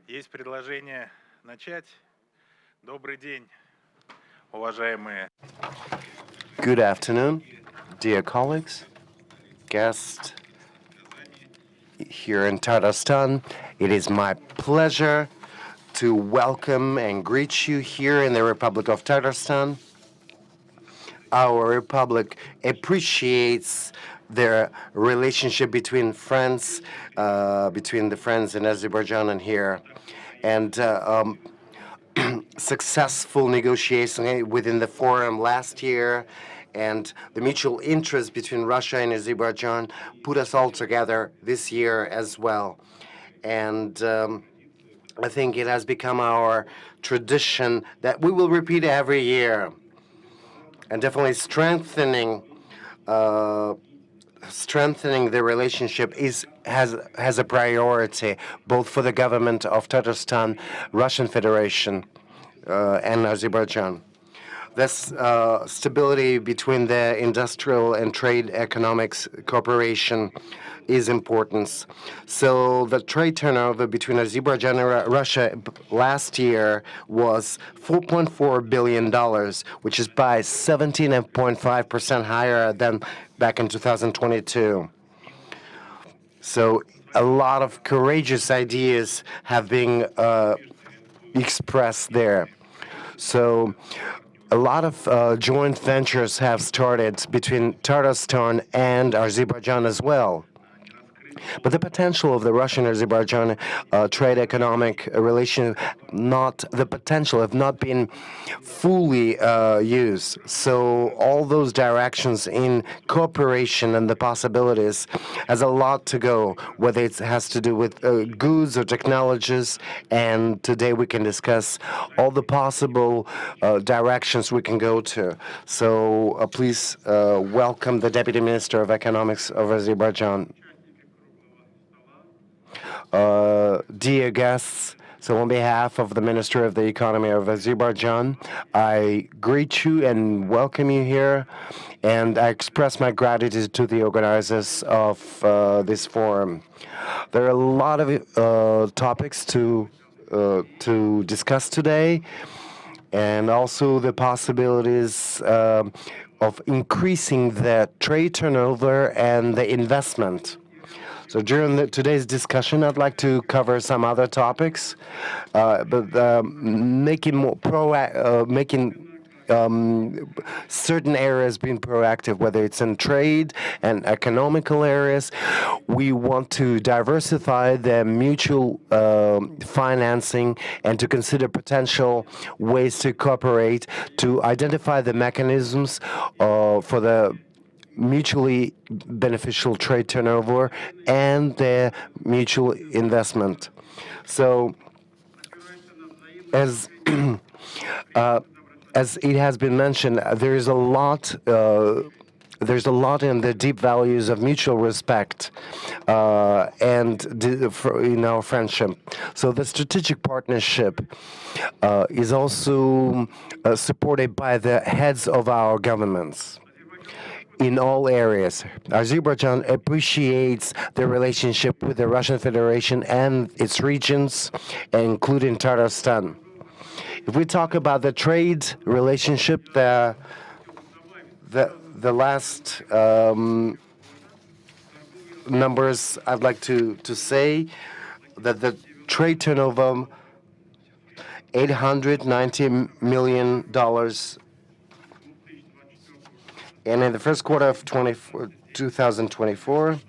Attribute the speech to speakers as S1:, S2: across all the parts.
S1: Есть предложение начать. Добрый день, уважаемые.
S2: Good afternoon, dear colleagues, guests here in Tatarstan. It is my pleasure to welcome and greet you here in the Republic of Tatarstan. Our republic appreciates the relationship between friends, between the friends in Azerbaijan and here, and successful negotiation within the forum last year, and the mutual interest between Russia and Azerbaijan put us all together this year as well. And I think it has become our tradition that we will repeat every year, and definitely strengthening the relationship has a priority both for the government of Tatarstan, Russian Federation, and Azerbaijan. This stability between the industrial and trade economics cooperation is important. So the trade turnover between Azerbaijan and Russia last year was $4.4 billion, which is by 17.5% higher than back in 2022. So a lot of courageous ideas have been expressed there. So a lot of joint ventures have started between Tatarstan and Azerbaijan as well. But the potential of the Russian-Azerbaijan trade economic relation, not the potential, have not been fully used. So all those directions in cooperation and the possibilities has a lot to go, whether it has to do with goods or technologies. And today we can discuss all the possible directions we can go to. So please welcome the Deputy Minister of Economics of Azerbaijan. Dear guests, so on behalf of the Minister of the Economy of Azerbaijan, I greet you and welcome you here, and I express my gratitude to the organizers of this forum. There are a lot of topics to discuss today, and also the possibilities of increasing the trade turnover and the investment. So during today's discussion, I'd like to cover some other topics, but making certain areas being proactive, whether it's in trade and economical areas. We want to diversify the mutual financing and to consider potential ways to cooperate, to identify the mechanisms for the mutually beneficial trade turnover and the mutual investment. So, as as it has been mentioned, there's a lot. There's a lot in the deep values of mutual respect and in our friendship. So the strategic partnership is also supported by the heads of our governments in all areas. Azerbaijan appreciates the relationship with the Russian Federation and its regions, including Tatarstan. If we talk about the trade relationship, the last numbers I'd like to say that the trade turnover $890 million. And in the first quarter of 2024,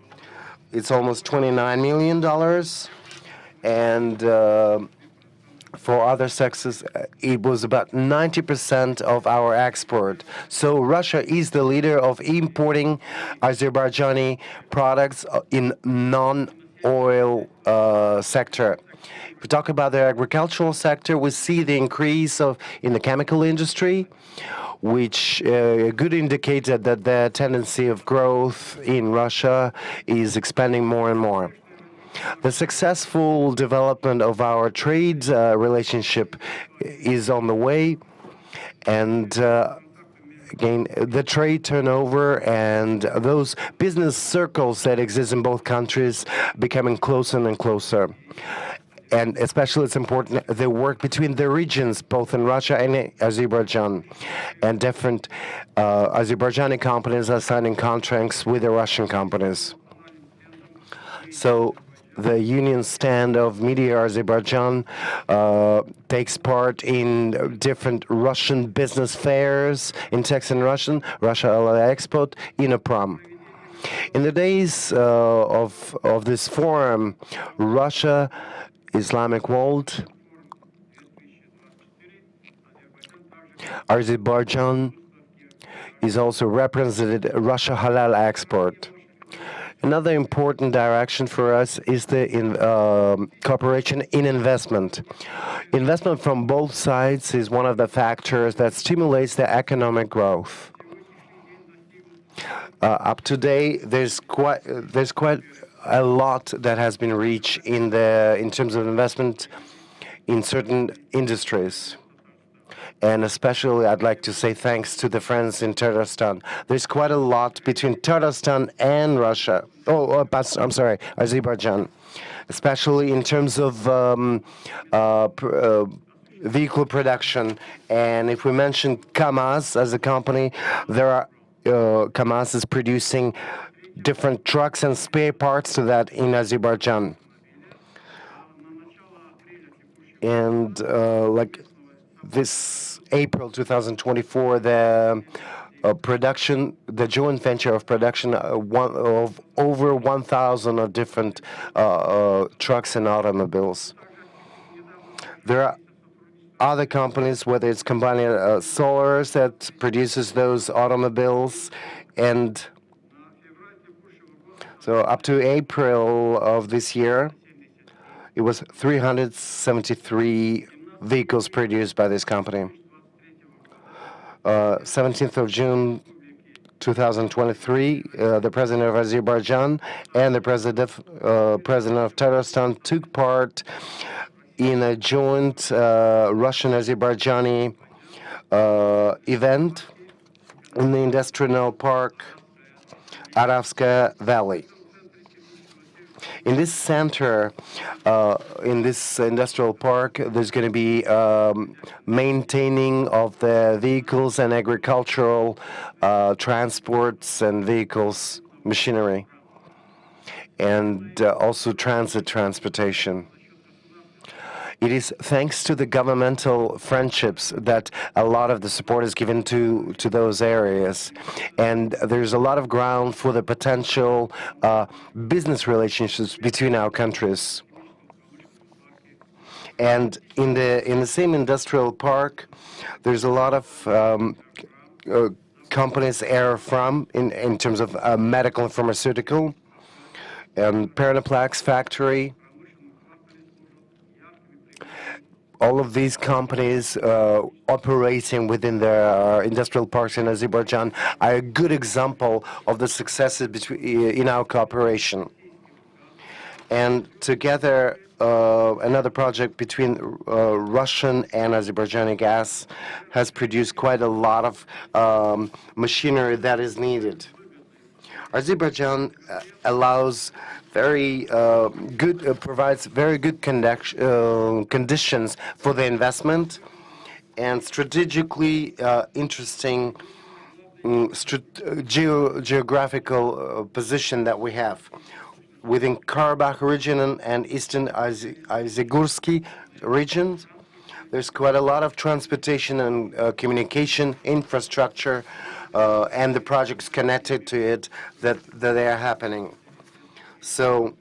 S2: it's almost $29 million. And for other sectors, it was about 90% of our export. So Russia is the leader of importing Azerbaijani products in non-oil sector. If we talk about the agricultural sector, we see the increase in the chemical industry, which a good indicator that the tendency of growth in Russia is expanding more and more. The successful development of our trade relationship is on the way, and again, the trade turnover and those business circles that exist in both countries becoming closer and closer. and especially it's important the work between the regions, both in Russia and Azerbaijan, and different Azerbaijani companies are signing contracts with the Russian companies. So the union stand of Media Azerbaijan takes part in different Russian business fairs in text in Russian, Russia Export, Inoprom. In the days of this forum, Russia, Islamic world, Azerbaijan is also represented Russia Halal Export. Another important direction for us is the cooperation in investment. Investment from both sides is one of the factors that stimulates the economic growth. Up to date, there's quite a lot that has been reached in terms of investment in certain industries. And especially, I'd like to say thanks to the friends in Tatarstan. There's quite a lot between Tatarstan and Russia. I'm sorry, Azerbaijan, especially in terms of vehicle production. And if we mention Kamaz as a company, there are Kamaz is producing different trucks and spare parts to that in Azerbaijan. And like this April 2024, the joint venture of production of over 1,000 of different trucks and automobiles. There are other companies, whether it's combining Solars that produces those automobiles, and so up to April of this year, it was 373 vehicles produced by this company. 17th of June 2023, the president of Azerbaijan and the president of Tatarstan took part in a joint Russian-Azerbaijani event in the industrial park Aravska Valley. In this center, in this industrial park, there's going to be maintaining of the vehicles and agricultural transports and vehicles, machinery, and also transit transportation. It is thanks to the governmental friendships that a lot of the support is given to those areas. And there's a lot of ground for the potential business relationships between our countries. And in the same industrial park, there's a lot of companies are from in terms of medical and pharmaceutical, and Pernaplex factory. All of these companies operating within the industrial parks in Azerbaijan are a good example of the successes in our cooperation. And together, another project between Russian and Azerbaijani gas has produced quite a lot of machinery that is needed. Azerbaijan allows provides very good conditions for the investment and strategically interesting geographical position that we have. Within Karabakh region and Eastern Izygursky regions, there's quite a lot of transportation and communication infrastructure and the projects connected to it that they are happening. So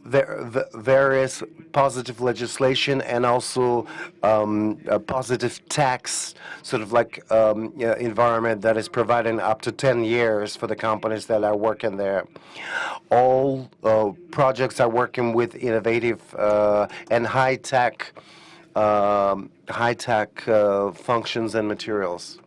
S2: various positive legislation and also a positive tax sort of like environment that is providing up to 10 years for the companies that are working there. All projects are working with innovative and high-tech functions and materials.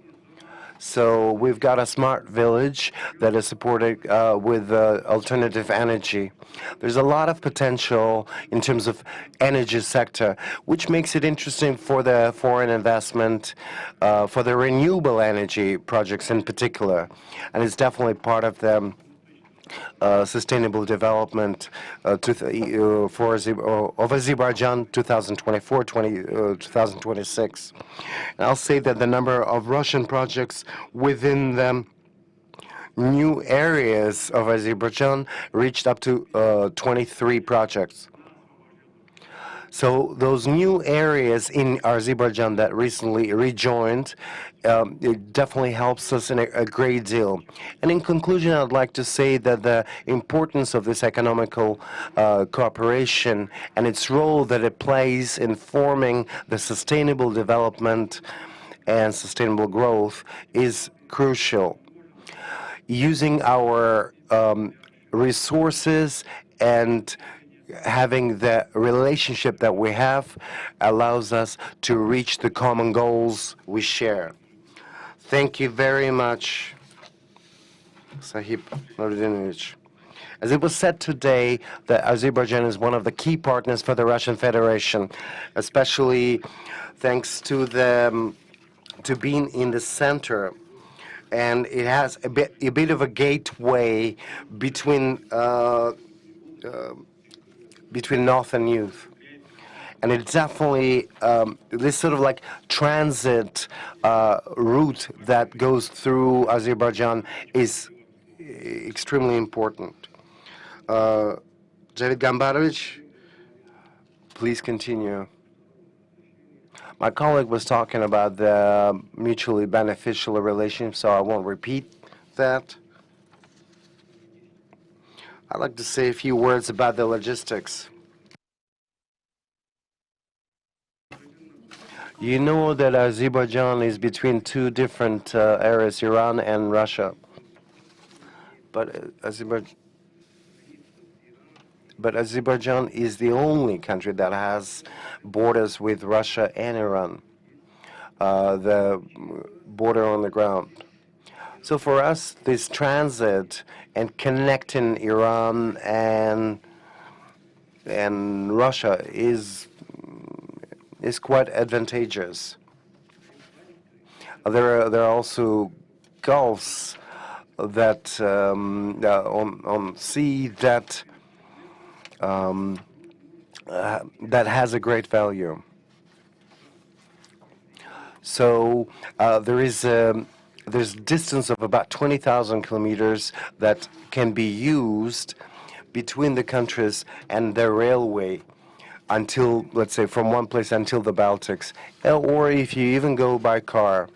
S2: So we've got a smart village that is supported with alternative energy. There's a lot of potential in terms of energy sector, which makes it interesting for the foreign investment, for the renewable energy projects in particular. And it's definitely part of the sustainable development of Azerbaijan 2024-2026. I'll say that the number of Russian projects within the new areas of Azerbaijan reached up to 23 projects. So those new areas in Azerbaijan that recently rejoined, it definitely helps us in a great deal. And in conclusion, I'd like to say that the importance of this economical cooperation and its role that it plays in forming the sustainable development and sustainable growth is crucial. Using our resources and having the relationship that we have allows us to reach the common goals we share. Thank you very much, Sahib Nuridinovich. As it was said today, that Azerbaijan is one of the key partners for the Russian Federation, especially thanks to being in the center, and it has a bit of a gateway between North and Youth. And it's definitely this sort of like transit route that goes through Azerbaijan is extremely important. Javid Gambarovich, please continue. My colleague was talking about the mutually beneficial relationship, so I won't repeat that. I'd like to say a few words about the logistics. You know that Azerbaijan is between two different areas, Iran and Russia. But Azerbaijan is the only country that has borders with Russia and Iran, the border on the ground. So for us, this transit and connecting Iran and Russia is quite advantageous. There are also gulfs that on sea that that has a great value. So there's distance of about 20,000 kilometers that can be used between the countries and the railway until, let's say, from one place until the Baltics, or if you even go by car.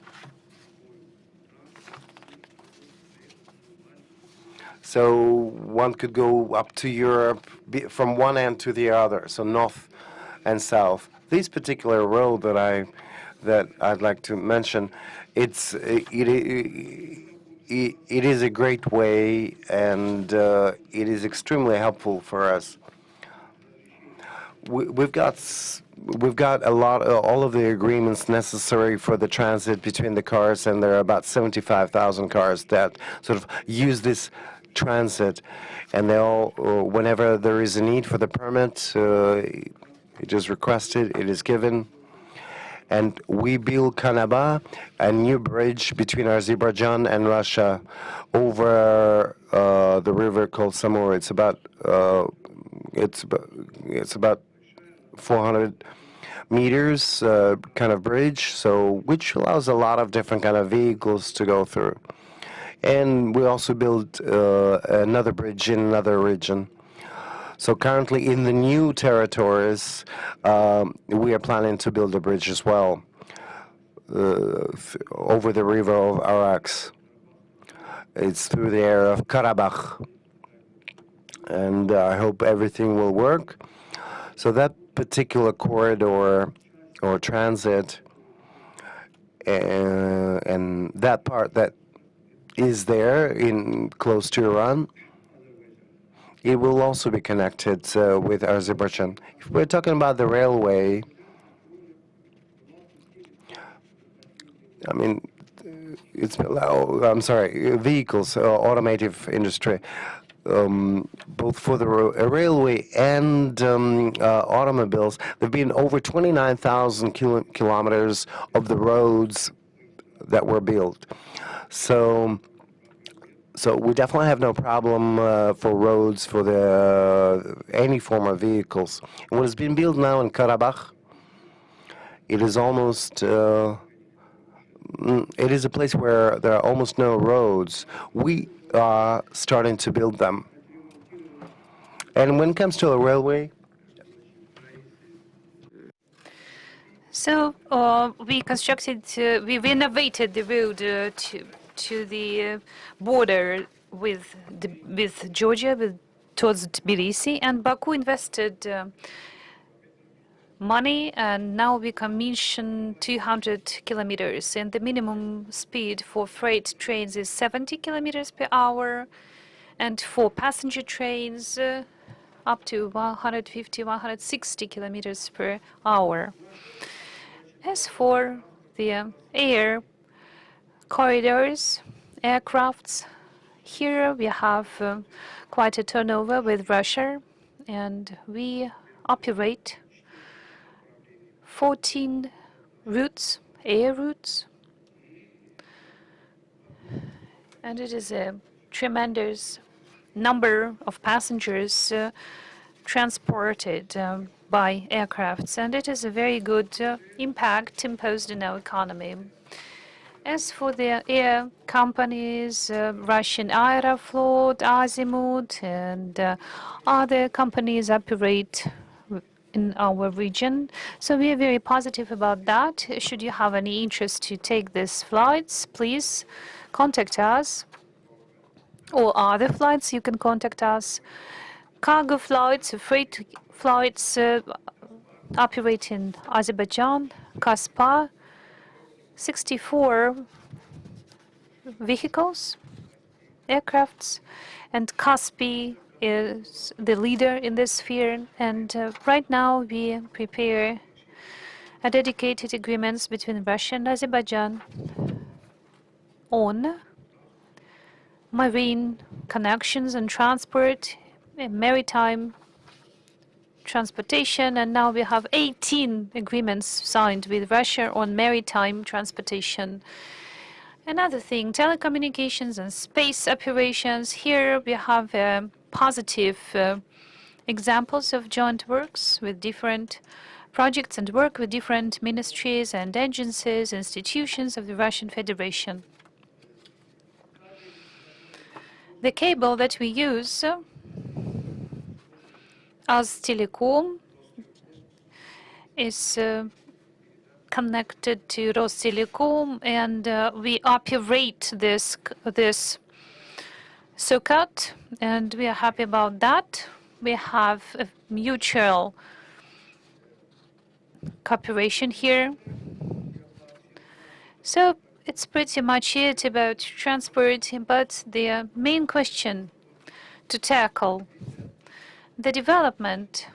S2: So one could go up to Europe from one end to the other, so north and south. This particular road that I'd like to mention, it is a great way, and it is extremely helpful for us. We've got all of the agreements necessary for the transit between the cars, and there are about 75,000 cars that sort of use this transit, and they all, whenever there is a need for the permit, it is requested, it is given. And we built Kanaba, a new bridge between Azerbaijan and Russia over the river called Samur. It's about 400 meters kind of bridge, so which allows a lot of different kind of vehicles to go through. And we also built another bridge in another region. So currently in the new territories, we are planning to build a bridge as well over the river of Arax. It's through the area of Karabakh. And I hope everything will work. So that particular corridor or transit and that part that is there in close to Iran, it will also be connected with Azerbaijan. If we're talking about the railway, I mean, vehicles, automotive industry, both for the railway and automobiles. There have been over 29,000 kilometers of the roads that were built. So So we definitely have no problem for roads for any form of vehicles. And what has been built now in Karabakh, it is almost it is a place where there are almost no roads. We are starting to build them. And when it comes to a railway,
S3: So we renovated the road to the border with Georgia, towards Tbilisi, and Baku invested money, and now we commission 200 kilometers, and the minimum speed for freight trains is 70 kilometers per hour, and for passenger trains up to 150, 160 kilometers per hour. As for the air corridors, aircrafts, here we have quite a turnover with Russia, and we operate 14 routes, air routes, and it is a tremendous number of passengers transported by aircrafts, and it is a very good impact imposed in our economy. As for the air companies, Russian Aeroflot, Azimut, and other companies operate in our region. So we are very positive about that. Should you have any interest to take these flights, please contact us. Or other flights, you can contact us. Cargo flights, freight flights operate in Azerbaijan, Kaspar, 64 vehicles, aircrafts, and Kaspi is the leader in this sphere. And right now we prepare a dedicated agreements between Russia and Azerbaijan on marine connections and transport, maritime transportation, and now we have 18 agreements signed with Russia on maritime transportation. Another thing, telecommunications and space operations. Here we have positive examples of joint works with different projects and work with different ministries and agencies, institutions of the Russian Federation. The cable that we use as Telecom is connected to Rostelecom, and we operate this circuit, and we are happy about that. We have a mutual cooperation here. So it's pretty much it about transport, but the main question to tackle, the development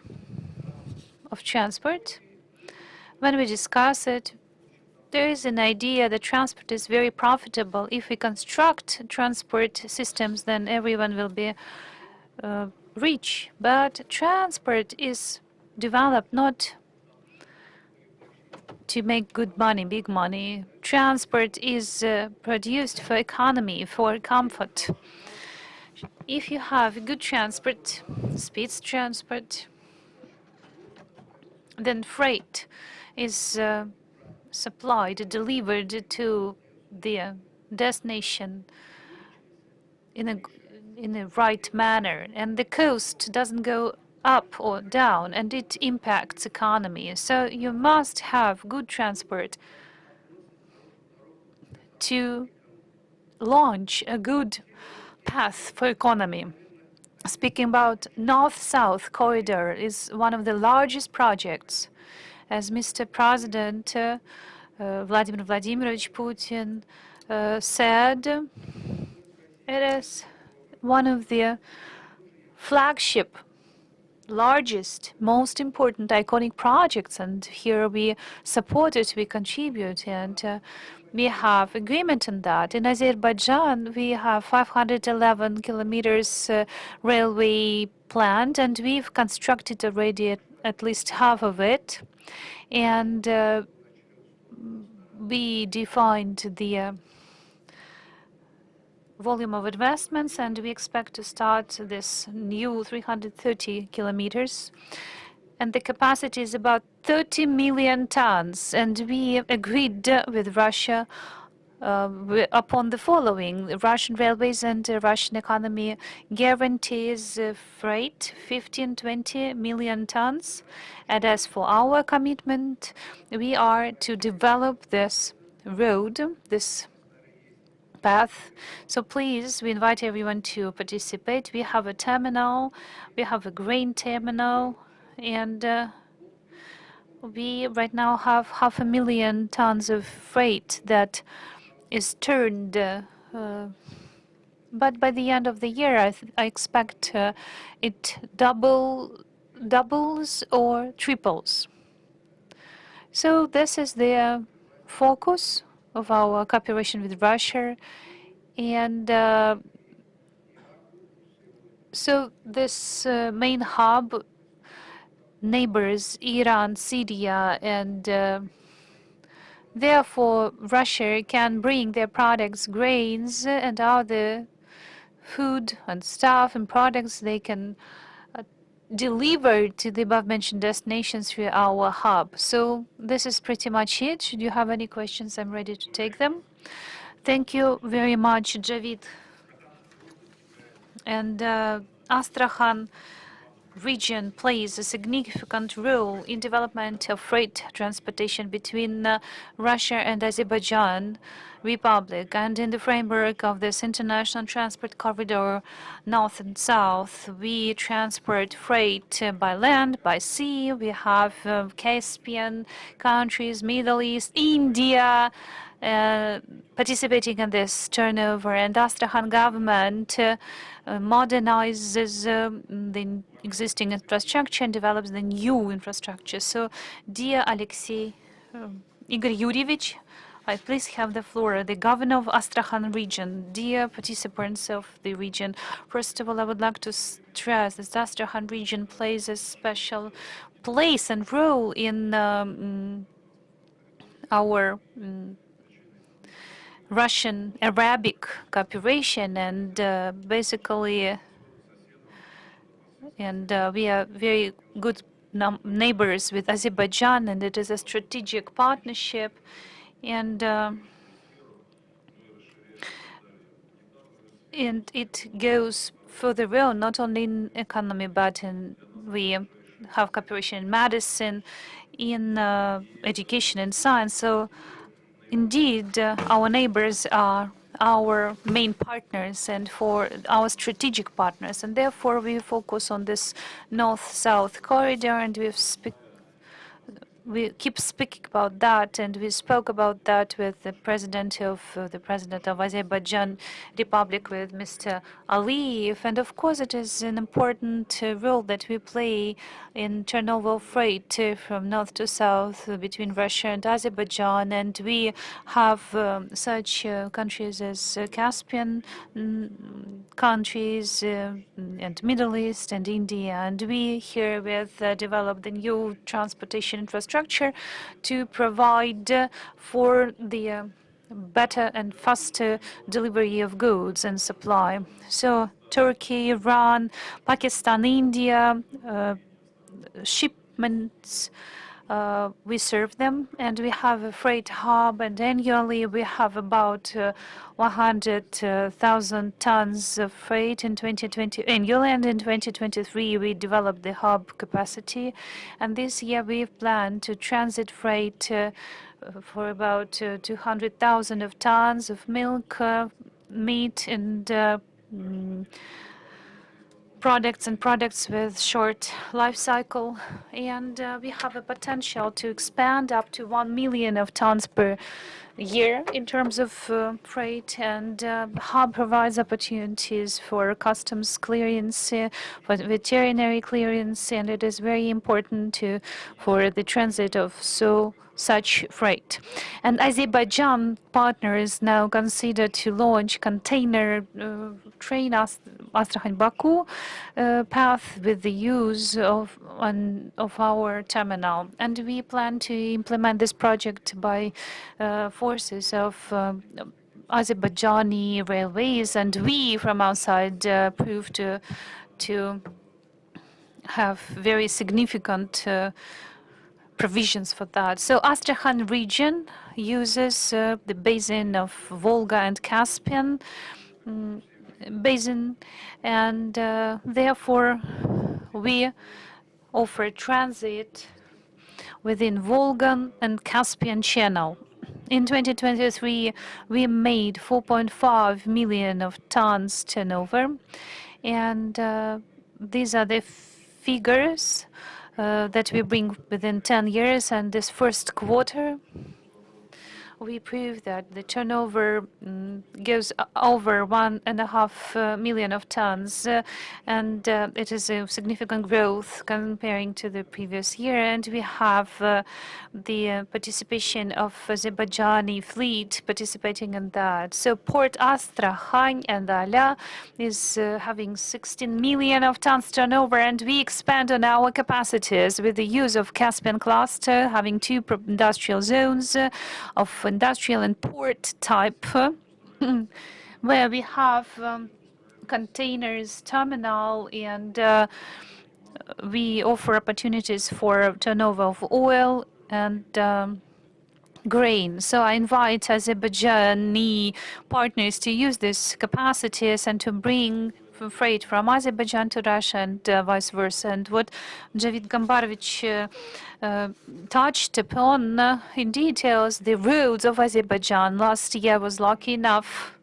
S3: of transport, when we discuss it, there is an idea that transport is very profitable. If we construct transport systems, then everyone will be rich. But transport is developed not to make good money, big money. Transport is produced for economy, for comfort. If you have good transport, speeds transport, then freight is supplied, delivered to the destination in a right manner, and the cost doesn't go up or down, and it impacts economy. So you must have good transport to launch a good path for economy. Speaking about North-South corridor is one of the largest projects. As Mr. President Vladimir Vladimirovich Putin said, it is one of the flagship, largest, most important, iconic projects, and here we support it, we contribute, and we have agreement on that. In Azerbaijan, we have 511 kilometers railway planned, and we've constructed already at least half of it. And we defined the volume of investments, and we expect to start this new 330 kilometers. And the capacity is about 30 million tons. And we agreed with Russia upon the following. The Russian railways and the Russian economy guarantees freight 15, 20 million tons. And as for our commitment, we are to develop this road, this path. So please, we invite everyone to participate. We have a terminal, we have a grain terminal, and we right now have 500,000 tons of freight that is turned. But by the end of the year, I expect it doubles or triples. So this is the focus of our cooperation with Russia. And so this main hub neighbors Iran, Syria, and therefore Russia can bring their products, grains, and other food and stuff and products they can deliver to the above-mentioned destinations through our hub. So this is pretty much it. Should you have any questions, I'm ready to take them. Thank you very much, Javid. And Astrakhan region plays a significant role in development of freight transportation between Russia and Azerbaijan Republic. And in the framework of this international transport corridor, north and south, we transport freight by land, by sea. We have Caspian countries, Middle East, India, participating in this turnover, and Astrakhan government modernizes the existing infrastructure and develops the new infrastructure. So, dear Alexei Igor Yuryevich, I please have the floor. The governor of Astrakhan region, dear participants of the region, first of all, I would like to stress that Astrakhan region plays a special place and role in our Russian Arabic cooperation, and basically, and we are very good neighbors with Azerbaijan, and it is a strategic partnership, and it goes further on, not only in economy, but we have cooperation in medicine, in education and science. So indeed, our neighbors are our main partners and for our strategic partners, and therefore we focus on this north-south corridor, and we keep speaking about that, and we spoke about that with the president of Azerbaijan Republic, with Mr. Aliyev. And of course, it is an important role that we play in turnover of freight from north to south between Russia and Azerbaijan. And we have such countries as Caspian countries and Middle East and India. And we here with develop the new transportation infrastructure to provide for the better and faster delivery of goods and supply. So Turkey, Iran, Pakistan, India, shipments, we serve them, and we have a freight hub, and annually we have about 100,000 tons of freight in 2020 annually, and in 2023 we developed the hub capacity, and this year we've planned to transit freight for about 200,000 of tons of milk, meat, and products with short life cycle, and we have a potential to expand up to 1 million of tons per year in terms of freight, and hub provides opportunities for customs clearance, for veterinary clearance, and it is very important for the transit of such freight. And Azerbaijan partners now consider to launch container train Astrakhan-Baku path with the use of our terminal. And we plan to implement this project by forces of Azerbaijani railways, and we from outside proved to have very significant provisions for that. So Astrakhan region uses the basin of Volga and Caspian basin, and therefore we offer transit within Volga and Caspian Channel. In 2023, we made 4.5 million of tons turnover, and these are the figures that we bring within 10 years. And this first quarter, we prove that the turnover goes over 1.5 million of tons, and it is a significant growth comparing to the previous year. And we have the participation of Azerbaijani fleet participating in that. So Port Astrakhan and Ala is having 16 million of tons turnover, and we expand on our capacities with the use of Caspian cluster, having two industrial zones of industrial and port type, where we have containers terminal, and we offer opportunities for turnover of oil and grain. So I invite Azerbaijani partners to use these capacities and to bring freight from Azerbaijan to Russia and vice versa. And what Javid Gambarovich touched upon in details, the roads of Azerbaijan. Last year I was lucky enough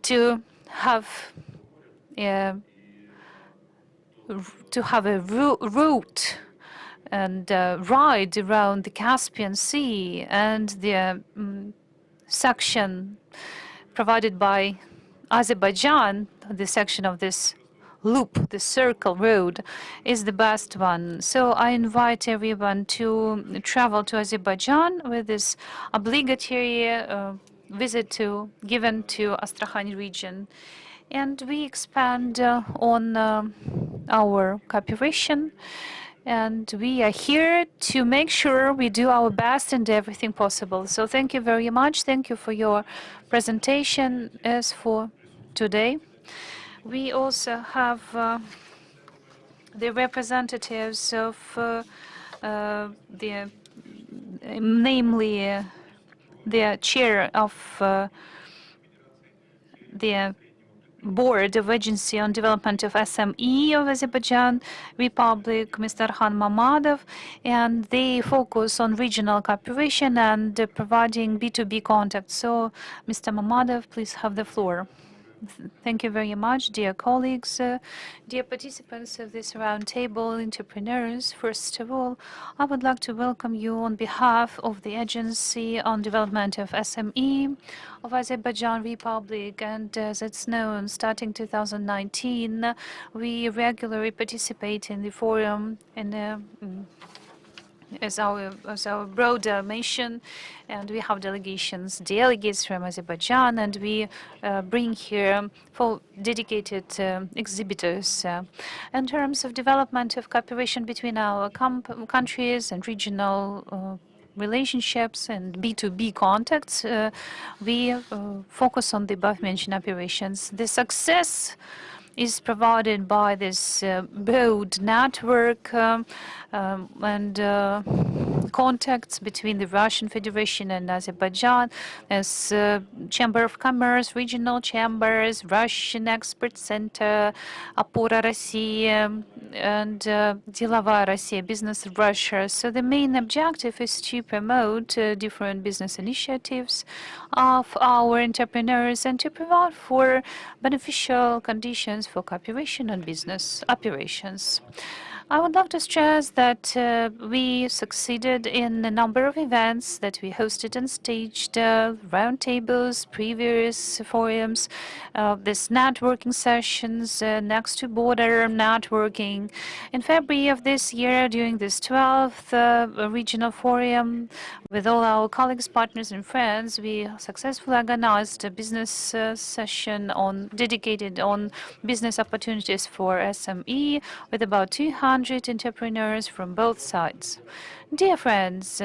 S3: to have a route and ride around the Caspian Sea, and the section provided by Azerbaijan, the section of this loop, the circle road, is the best one. So I invite everyone to travel to Azerbaijan with this obligatory visit given to Astrakhan region. And we expand on our cooperation, and we are here to make sure we do our best and everything possible. So thank you very much. Thank you for your presentation. As for today, we also have the representatives of namely the chair of the Board of Agency on Development of SME of Azerbaijan Republic, Mr. Khan Mamadov, and they focus on regional cooperation and providing B2B contacts. So, Mr. Mamadov, please have the floor. Thank you very much, dear colleagues, dear participants of this roundtable, entrepreneurs. First of all, I would like to welcome you on behalf of the Agency on Development of SME of Azerbaijan Republic. And as it's known, starting 2019, we regularly participate in the forum as our broader mission, and we have delegates from Azerbaijan, and we bring here for dedicated exhibitors. In terms of development of cooperation between our countries and regional relationships and B2B contacts, we focus on the above-mentioned operations. The success is provided by this broad network and contacts between the Russian Federation and Azerbaijan, as Chamber of Commerce, regional chambers, Russian Expert Center, Opora Россия, and Деловая Россия, Business of Russia. So the main objective is to promote different business initiatives of our entrepreneurs and to provide for beneficial conditions for cooperation and business operations. I would like to stress that we succeeded in a number of events that we hosted and staged, roundtables, previous forums, this networking sessions, next to border networking. In February of this year, during this 12th regional forum, with all our colleagues, partners, and friends, we successfully organized a business session dedicated on business opportunities for SME with about 200 100 entrepreneurs from both sides. Dear friends,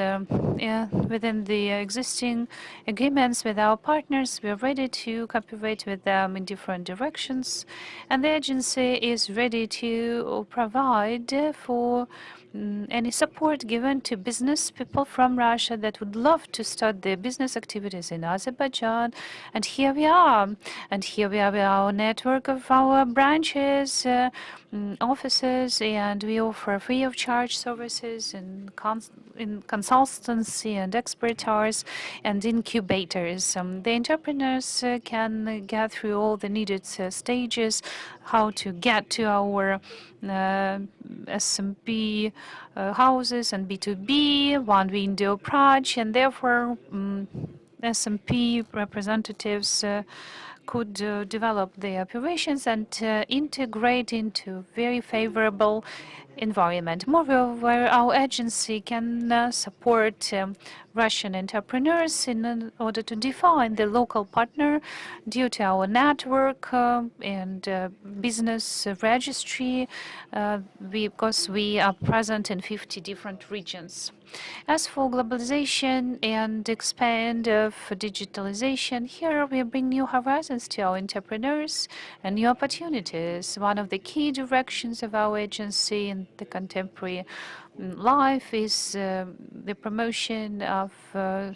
S3: within the existing agreements with our partners, we are ready to cooperate with them in different directions, and the agency is ready to provide for any support given to business people from Russia that would love to start their business activities in Azerbaijan. And here we are. And here we are with our network of our branches, offices, and we offer free of charge services in consultancy and expertise and incubators. The entrepreneurs can get through all the needed stages, how to get to our SMP houses and B2B, one window approach, and therefore SMP representatives could develop their operations and integrate into very favorable environment. Moreover, our agency can support Russian entrepreneurs in order to define the local partner due to our network and business registry, because we are present in 50 different regions. As for globalization and expand of digitalization, here we bring new horizons to our entrepreneurs and new opportunities. One of the key directions of our agency in the contemporary life is the promotion of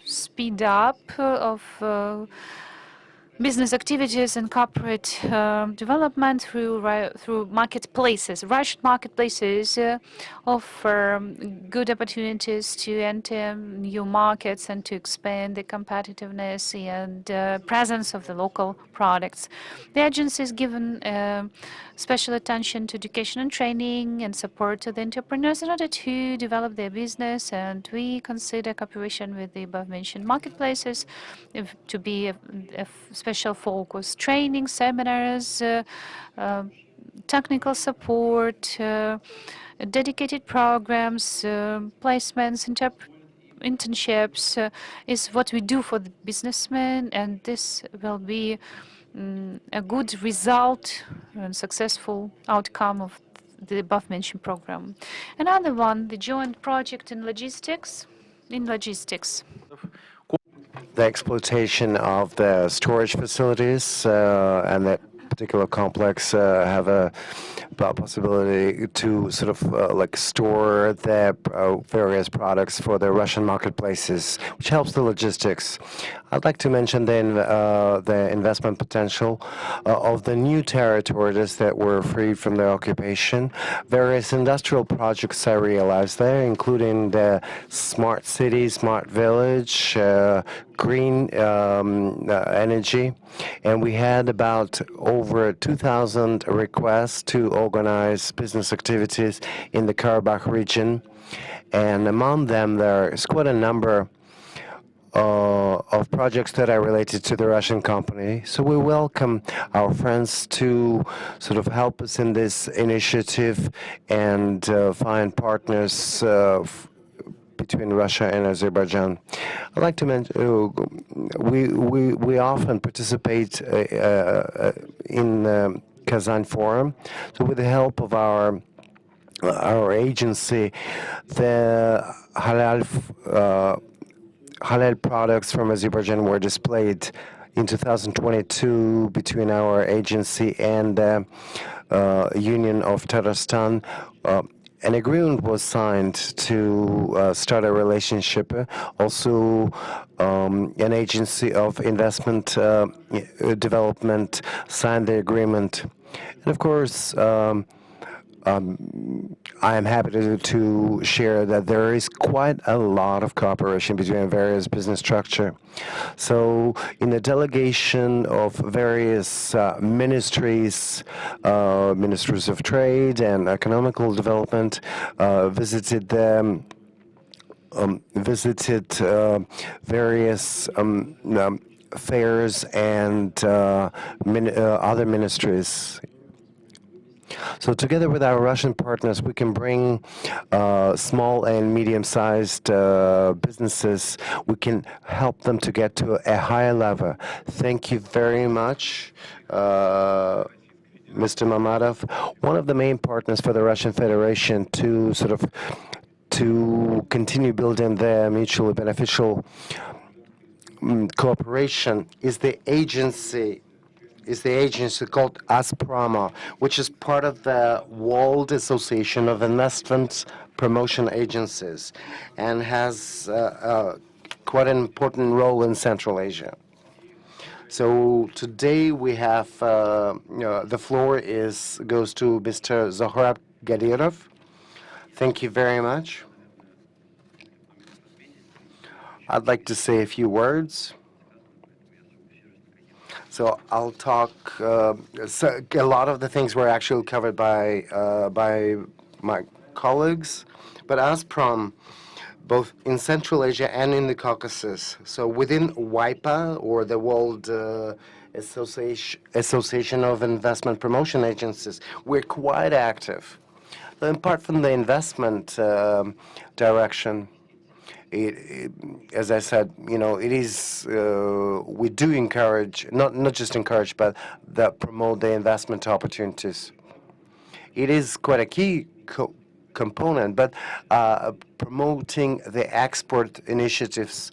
S3: speed up of business activities and corporate development through marketplaces. Russian marketplaces offer good opportunities to enter new markets and to expand the competitiveness and presence of the local products. The agency is given special attention to education and training and support to the entrepreneurs in order to develop their business, and we consider cooperation with the above-mentioned marketplaces to be a special focus. Training, seminars, technical support, dedicated programs, placements, internships is what we do for the businessmen, and this will be a good result and successful outcome of the above-mentioned program. Another one, the joint project in logistics.
S2: The exploitation of the storage facilities and that particular complex have a possibility to sort of like store their various products for the Russian marketplaces, which helps the logistics. I'd like to mention then the investment potential of the new territories that were freed from the occupation. Various industrial projects are realized there, including the smart city, smart village, green energy, and we had about over 2,000 requests to organize business activities in the Karabakh region, and among them there is quite a number of projects that are related to the Russian company. So we welcome our friends to sort of help us in this initiative and find partners between Russia and Azerbaijan. I'd like to mention we often participate in Kazan Forum. So with the help of our agency, the halal products from Azerbaijan were displayed in 2022 between our agency and the Union of Tatarstan. An agreement was signed to start a relationship. Also, an agency of investment development signed the agreement. And of course, I am happy to share that there is quite a lot of cooperation between various business structure. So in the delegation of various ministries, ministries of trade and economical development, visited them, various fairs and other ministries. So together with our Russian partners, we can bring small and medium-sized businesses. We can help them to get to a higher level. Thank you very much, Mr. Mamadov, one of the main partners for the Russian Federation to continue building their mutually beneficial cooperation is the agency called Asprama, which is part of the World Association of Investment Promotion Agencies and has quite an important role in Central Asia. So today we have the floor goes to Mr. Zohrab Gadirov. Thank you very much. I'd like to say a few words. So I'll talk. So a lot of the things were actually covered by my colleagues, but Azprom, both in Central Asia and in the Caucasus. So within WIPA, or the World Association of Investment Promotion Agencies, we're quite active. Apart from the investment direction, as I said, it is we do encourage, not just encourage, but that promote the investment opportunities. It is quite a key component, but promoting the export initiatives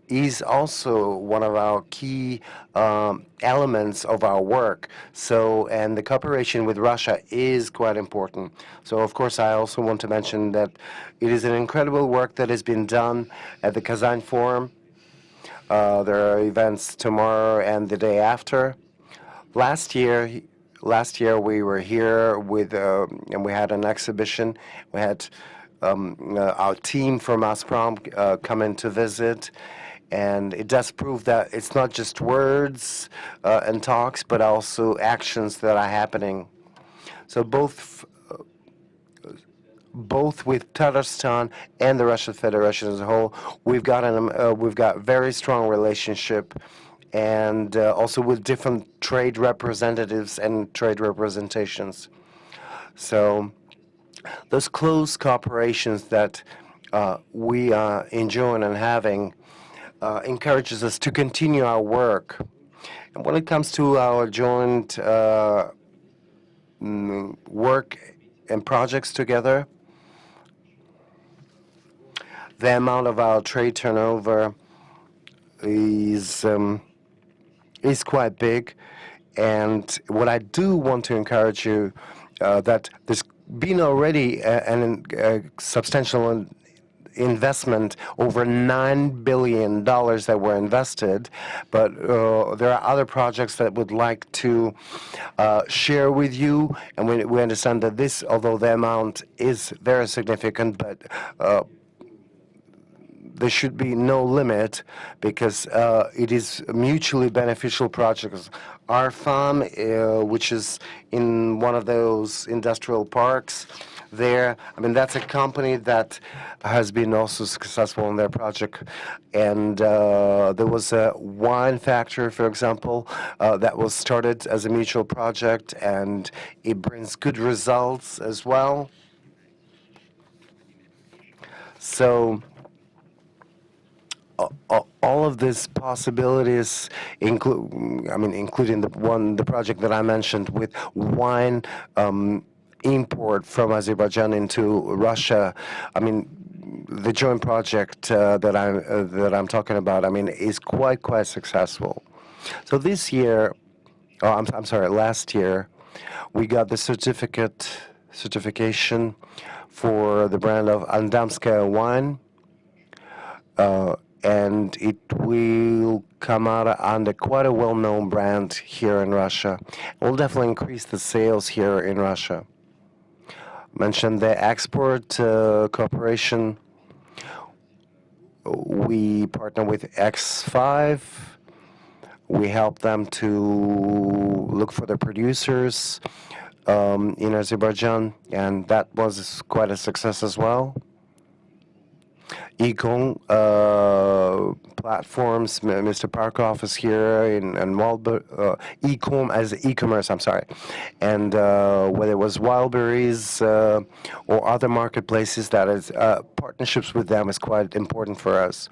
S2: is also one of our key elements of our work. So, and the cooperation with Russia is quite important. So, of course, I also want to mention that it is an incredible work that has been done at the Kazan Forum. There are events tomorrow and the day after. Last year we were here with, and we had an exhibition. We had our team from Azprom come in to visit. And it does prove that it's not just words and talks, but also actions that are happening. So both with Tatarstan and the Russian Federation as a whole, we've got very strong relationship, and also with different trade representatives and trade representations. So those close cooperations that we are enjoying and having encourages us to continue our work. And when it comes to our joint work and projects together, the amount of our trade turnover is quite big. And what I do want to encourage you, that there's been already a substantial investment, over $9 billion that were invested, but there are other projects that would like to share with you, and we understand that this, although the amount is very significant, but there should be no limit, because it is mutually beneficial projects. Our farm, which is in one of those industrial parks there, that's a company that has been also successful in their project. And there was a wine factory, for example, that was started as a mutual project, and it brings good results as well. So all of these possibilities including the project that I mentioned with wine import from Azerbaijan into Russia. The joint project that I'm talking about, is quite successful. So this year, I'm sorry, last year, we got the certification for the brand of Andamskaya wine. And it will come out under quite a well-known brand here in Russia. It will definitely increase the sales here in Russia. Mentioned the export cooperation. We partner with X5. We help them to look for the producers in Azerbaijan, and that was quite a success as well. e-com platforms. Mr. Parkov is here in e-com as e-commerce. I'm sorry, and whether it was Wildberries or other marketplaces, that is partnerships with them is quite important for us.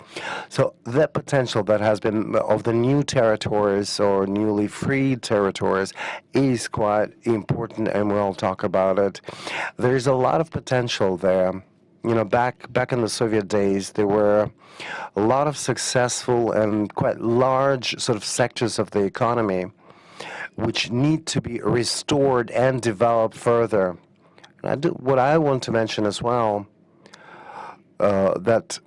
S2: So that potential that has been of the new territories or newly freed territories is quite important, and we'll talk about it. There's a lot of potential there. You know, back in the Soviet days, there were a lot of successful and quite large sort of sectors of the economy which need to be restored and developed further. What I want to mention as well, that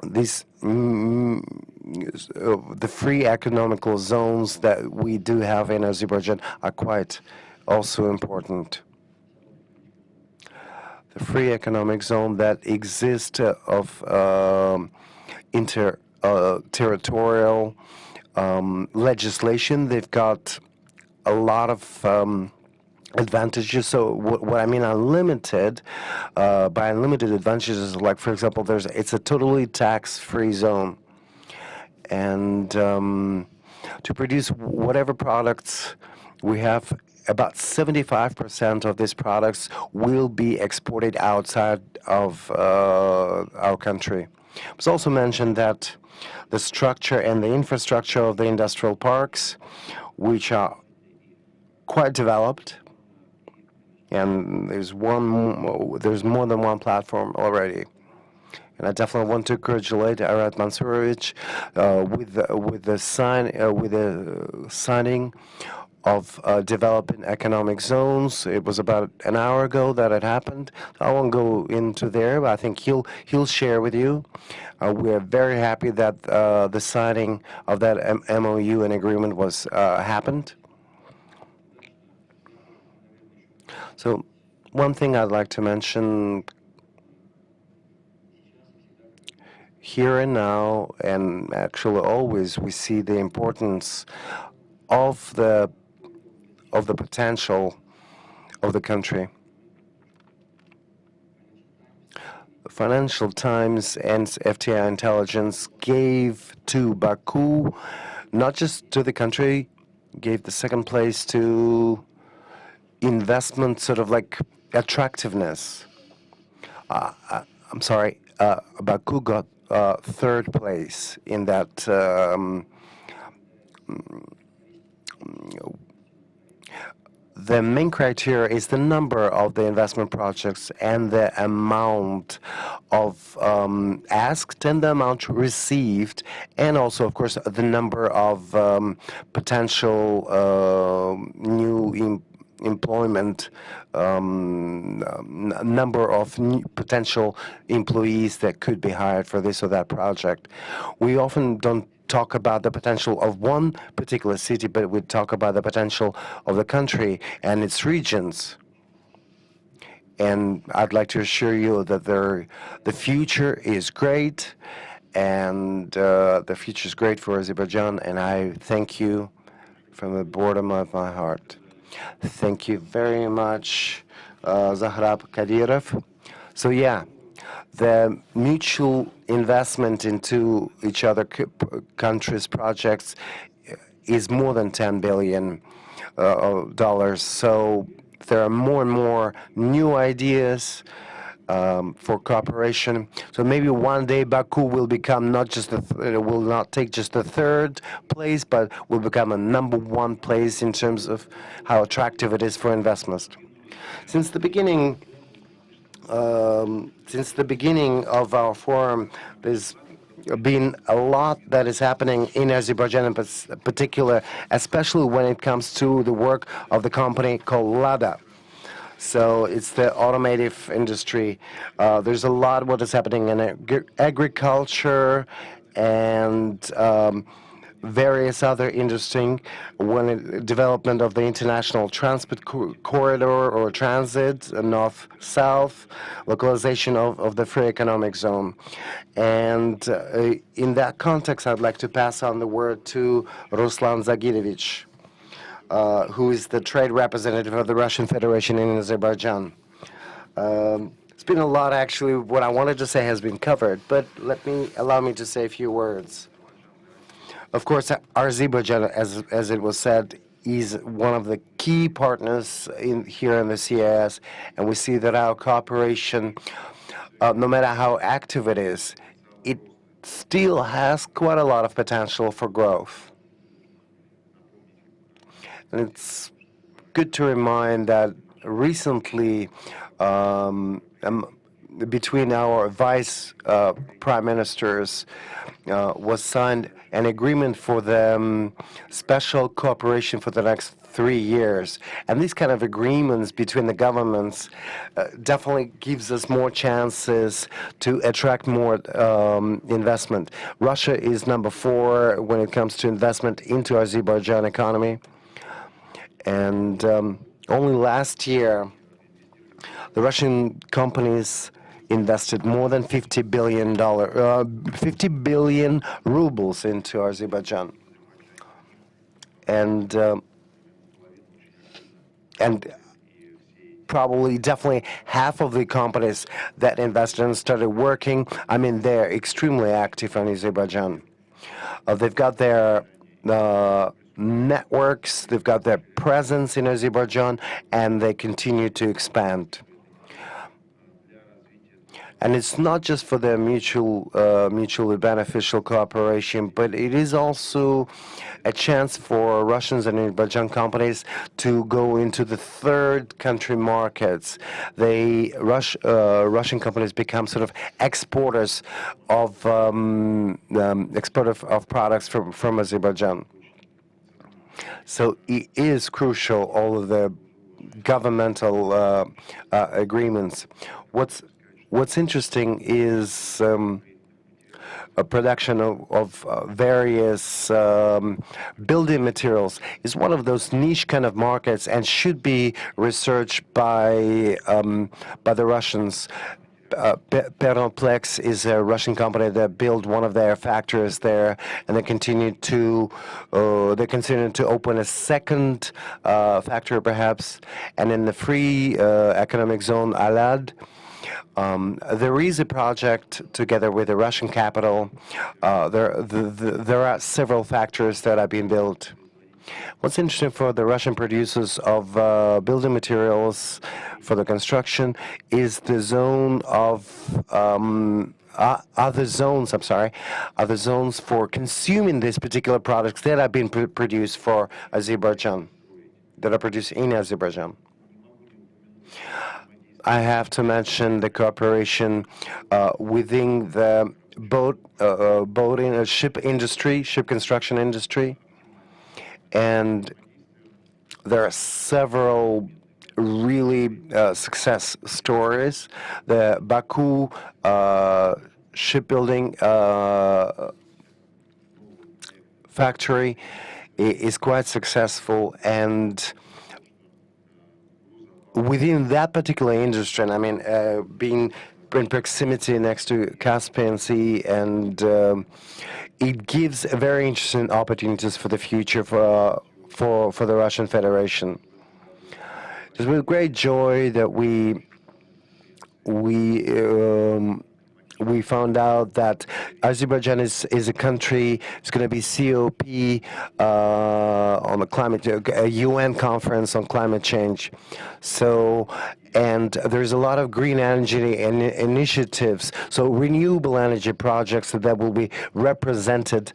S2: these the free economical zones that we do have in Azerbaijan are quite also important. The free economic zone that exists of territorial legislation. They've got a lot of advantages. So what I mean unlimited, by unlimited advantages, like for example, it's a totally tax-free zone, and to produce whatever products we have, about 75% of these products will be exported outside of our country. It was also mentioned that the structure and the infrastructure of the industrial parks, which are quite developed, and there's more than one platform already. And I definitely want to congratulate Arat Mansurovich with the signing of developing economic zones. It was about an hour ago that it happened. I won't go into there, but I think he'll share with you. We're very happy that the signing of that MOU and agreement was happened. So one thing I'd like to mention here and now, and actually always, we see the importance of the potential of the country. The Financial Times and FTI Intelligence gave to Baku, not just to the country, gave the second place to investment sort of like attractiveness. I'm sorry, Baku got third place in that the main criteria is the number of the investment projects and the amount of asked and the amount received, and also, of course, the number of potential new employment, number of new potential employees that could be hired for this or that project. We often don't talk about the potential of one particular city, but we talk about the potential of the country and its regions. And I'd like to assure you that the future is great, and the future is great for Azerbaijan, and I thank you from the bottom of my heart. Thank you very much, Zahrab Kadyrov. So yeah, the mutual investment into each other countries' projects is more than $10 billion. So there are more and more new ideas for cooperation. So maybe one day Baku will become not just will not take just the third place, but will become a #1 place in terms of how attractive it is for investments. Since the beginning of our forum, there's been a lot that is happening in Azerbaijan in particular, especially when it comes to the work of the company called Lada. So it's the automotive industry. There's a lot what is happening in agriculture and various other interesting development of the international transport corridor or transit, north-south, localization of the free economic zone. And in that context, I'd like to pass on the word to Ruslan Zagirovich, who is the trade representative of the Russian Federation in Azerbaijan. It's been a lot, actually. What I wanted to say has been covered, but allow me to say a few words. Of course, Azerbaijan, as it was said, is one of the key partners here in the CIS, and we see that our cooperation, no matter how active it is, it still has quite a lot of potential for growth. And it's good to remind that recently, between our vice prime ministers, was signed an agreement for the special cooperation for the next 3 years. And these kind of agreements between the governments definitely gives us more chances to attract more investment. Russia is number 4 when it comes to investment into Azerbaijan economy. And only last year, the Russian companies invested more than $50 billion, 50 billion rubles into Azerbaijan. And probably definitely half of the companies that invested and started working, I mean, they're extremely active in Azerbaijan. They've got their networks, they've got their presence in Azerbaijan, and they continue to expand. And it's not just for the mutually beneficial cooperation, but it is also a chance for Russians and Azerbaijan companies to go into the third country markets. Russian companies become sort of exporters of products from Azerbaijan. So it is crucial, all of the governmental agreements. What's interesting is a production of various building materials is one of those niche kind of markets and should be researched by the Russians. Pernoplex is a Russian company that built one of their factories there, and they continue to open a second factory perhaps, and in the free economic zone Alad. There is a project together with the Russian capital. There are several factories that are being built. What's interesting for the Russian producers of building materials for the construction is the zone of other zones for consuming these particular products that are being produced for Azerbaijan, that are produced in Azerbaijan. I have to mention the cooperation within the ship construction industry, and there are several really success stories. The Baku shipbuilding factory is quite successful, and within that particular industry, and I mean, being in proximity next to Caspian Sea, and it gives very interesting opportunities for the future for the Russian Federation. It's with great joy that we found out that Azerbaijan is a country. It's going to be COP on the climate, a UN conference on climate change. So, and there's a lot of green energy initiatives. So renewable energy projects that will be represented.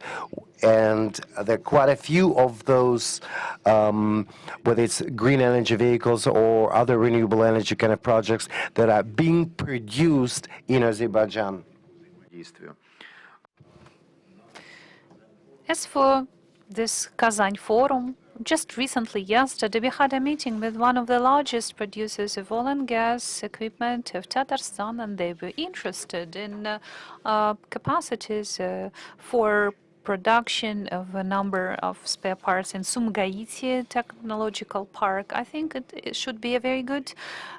S2: And there are quite a few of those, whether it's green energy vehicles or other renewable energy kind of projects that are being produced in Azerbaijan.
S3: As for this Kazan Forum, just recently, yesterday, we had a meeting with one of the largest producers of oil and gas equipment of Tatarstan, and they were interested in capacities for production of a number of spare parts in Sumgaiti Technological Park. I think it should be a very good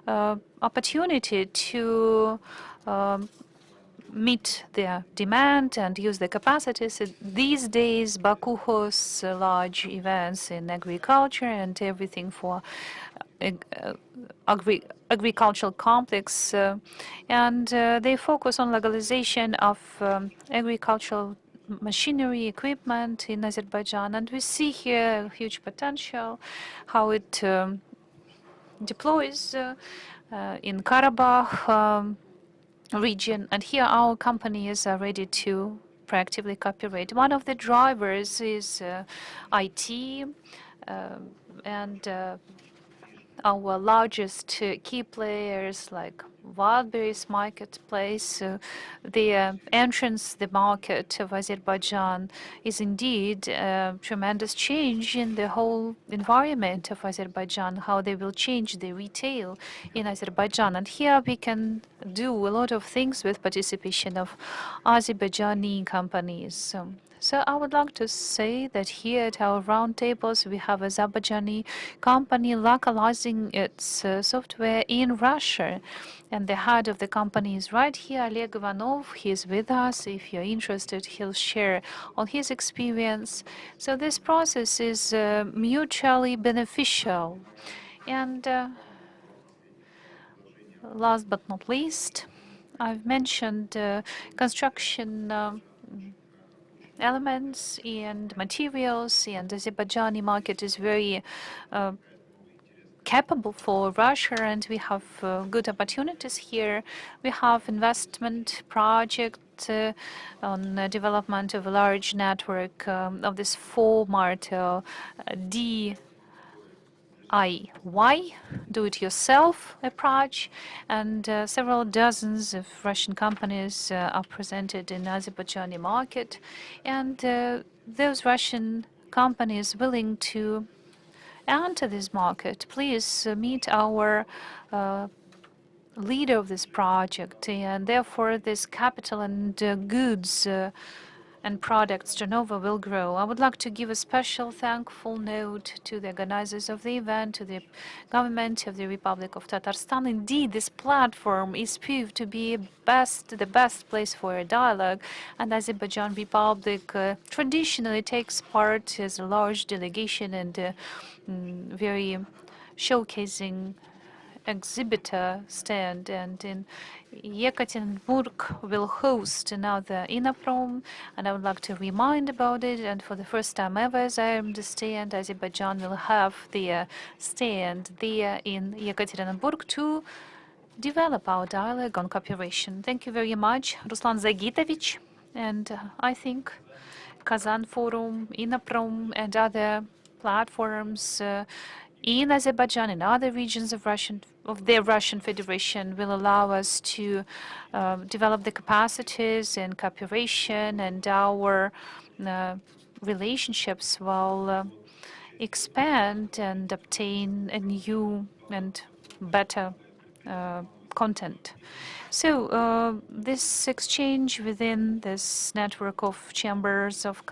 S3: opportunity to meet their demand and use the capacities. These days, Baku hosts large events in agriculture and everything for agricultural complex, and they focus on legalization of agricultural machinery, equipment in Azerbaijan. And we see here huge potential, how it deploys in Karabakh region. And here our companies are ready to proactively cooperate. One of the drivers is IT, and our largest key players like Wildberries marketplace, the entrance, the market of Azerbaijan is indeed a tremendous change in the whole environment of Azerbaijan, how they will change the retail in Azerbaijan. And here we can do a lot of things with participation of Azerbaijani companies. So I would like to say that here at our roundtables we have Azerbaijani company localizing its software in Russia. And the head of the company is right here, Oleg Ivanov. He is with us. If you're interested, he'll share on his experience. So this process is mutually beneficial. And last but not least, I've mentioned construction elements and materials, and the Azerbaijani market is very capable for Russia, and we have good opportunities here. We have investment project on development of a large network of this format DIY, do-it-yourself approach, and several dozens of Russian companies are presented in Azerbaijani market, and those Russian companies willing to enter this market, please meet our leader of this project, and therefore this capital and goods and products turnover will grow. I would like to give a special thankful note to the organizers of the event, to the government of the Republic of Tatarstan. Indeed, this platform is proved to be the best place for a dialogue, and Azerbaijan Republic traditionally takes part as a large delegation and very showcasing exhibitor stand, and in Yekaterinburg will host another INAPROM, and I would like to remind about it. And for the first time ever, as I understand, Azerbaijan will have the stand there in Yekaterinburg to develop our dialogue on cooperation. Thank you very much, Ruslan Zagitovich. And I think Kazan Forum, INAPROM, and other platforms in Azerbaijan and other regions of the Russian Federation will allow us to develop the capacities and cooperation, and our relationships will expand and obtain a new and better content. So this exchange within this network of chambers of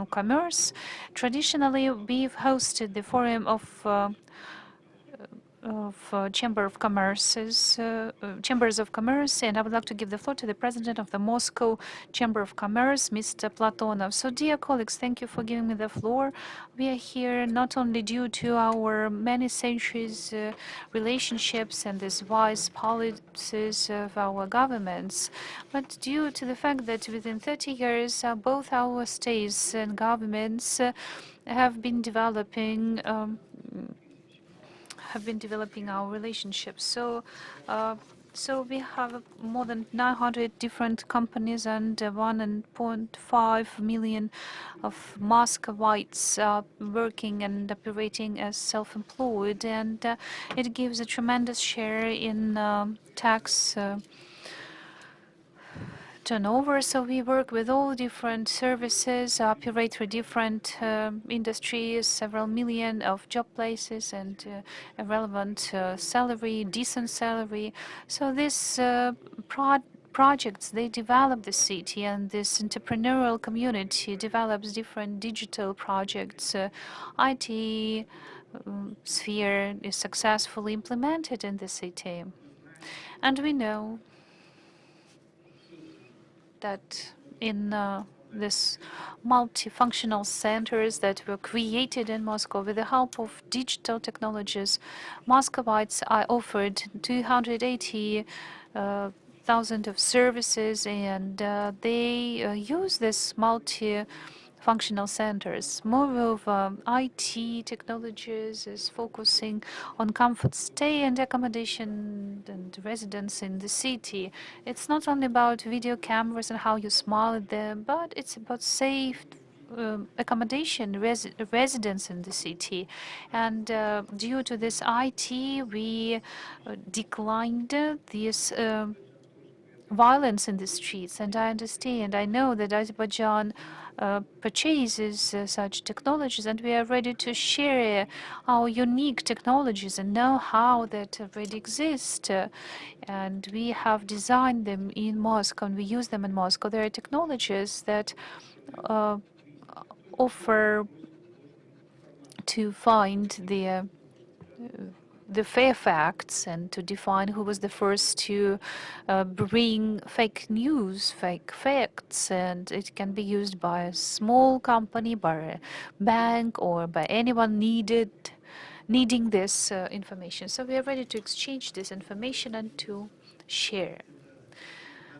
S3: commerce, traditionally we've hosted the forum of Chambers of Commerce, and I would like to give the floor to the president of the Moscow Chamber of Commerce, Mr. Platonov. So, dear colleagues, thank you for giving me the floor. We are here not only due to our many centuries relationships and these wise policies of our governments, but due to the fact that within 30 years, both our states and governments have been developing our relationships. So we have more than 900 different companies and 1.5 million of Muscovites working and operating as self-employed, and it gives a tremendous share in tax turnover. So we work with all different services, operate through different industries, several million of job places, and a relevant salary, decent salary. So this projects, they develop the city, and this entrepreneurial community develops different digital projects. IT sphere is successfully implemented in the city. And we know that in this multifunctional centers that were created in Moscow with the help of digital technologies. Moscovites are offered 280,000 of services, and they use this multi-functional centers. Moreover, IT technologies is focusing on comfort stay and accommodation and residence in the city. It's not only about video cameras and how you smile at them, but it's about safe accommodation, residence in the city. And due to this IT, we declined this violence in the streets. And I understand, I know that Azerbaijan purchases such technologies, and we are ready to share our unique technologies and know-how that already exist. And we have designed them in Moscow, and we use them in Moscow. There are technologies that offer to find the fair facts and to define who was the first to bring fake news, fake facts, and it can be used by a small company, by a bank, or by anyone needing this information. So we are ready to exchange this information and to share.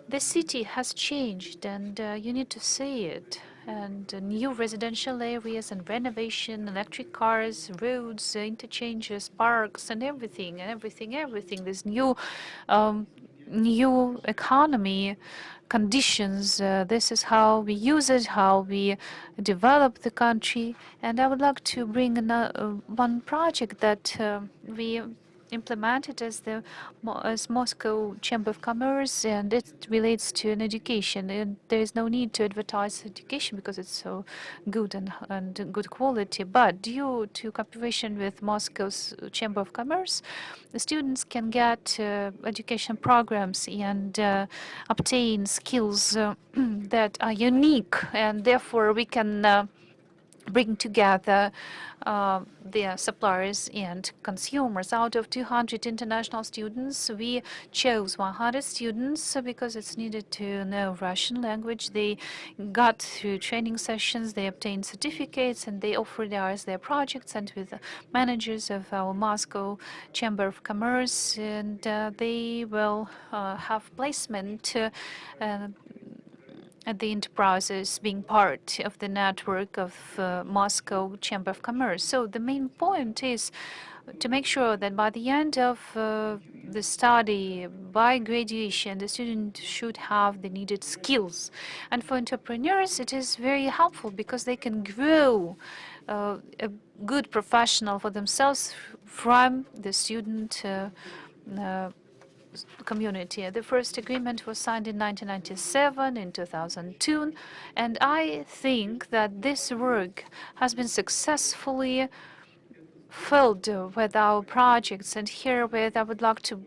S3: The city has changed, and you need to see it. And new residential areas and renovation, electric cars, roads, interchanges, parks, and everything, everything. This new economy conditions. This is how we use it, how we develop the country. And I would like to bring one project that we implemented as Moscow Chamber of Commerce, and it relates to an education. And there is no need to advertise education because it's so good and good quality. But due to cooperation with Moscow's Chamber of Commerce, the students can get education programs and obtain skills that are unique, and therefore we can bring together the suppliers and consumers. Out of 200 international students, we chose 100 students because it's needed to know Russian language. They got through training sessions, they obtained certificates, and they offered us their projects and with the managers of our Moscow Chamber of Commerce, and they will have placement at the enterprises being part of the network of Moscow Chamber of Commerce. So the main point is to make sure that by the end of the study, by graduation, the student should have the needed skills. And for entrepreneurs, it is very helpful because they can grow a good professional for themselves from the student community. The first agreement was signed in 1997, in 2002, and I think that this work has been successfully filled with our projects. And herewith, I would like to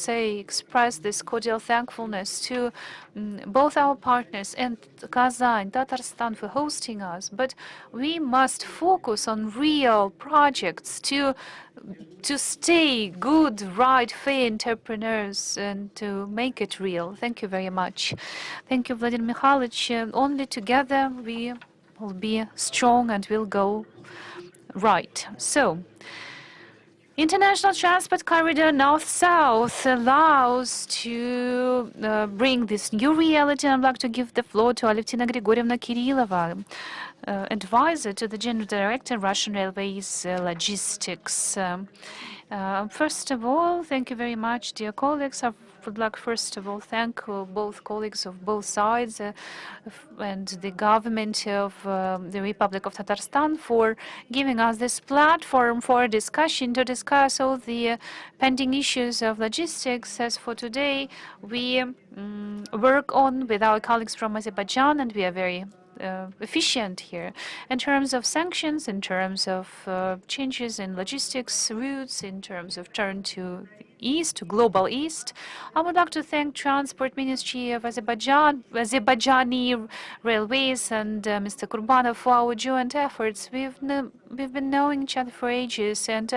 S3: express this cordial thankfulness to both our partners and Kazan, Tatarstan for hosting us. But we must focus on real projects to stay good, right, fair entrepreneurs and to make it real. Thank you very much. Thank you, Vladimir Mikhailovich. Only together we will be strong and will go right. So, International Transport Corridor North-South allows to bring this new reality. I'd like to give the floor to Alevtina Grigorievna Kirillova, advisor to the General Director, Russian Railways Logistics. First of all, thank you very much, dear colleagues. I would like, first of all, thank both colleagues of both sides and the government of the Republic of Tatarstan for giving us this platform for a discussion to discuss all the pending issues of logistics. As for today, we work on with our colleagues from Azerbaijan, and we are very efficient here in terms of sanctions, in terms of changes in logistics routes, in terms of turn to East, Global East. I would like to thank Transport Ministry of Azerbaijan, Azerbaijani Railways, and Mr. Kurbanov for our joint efforts. We've been knowing each other for ages, and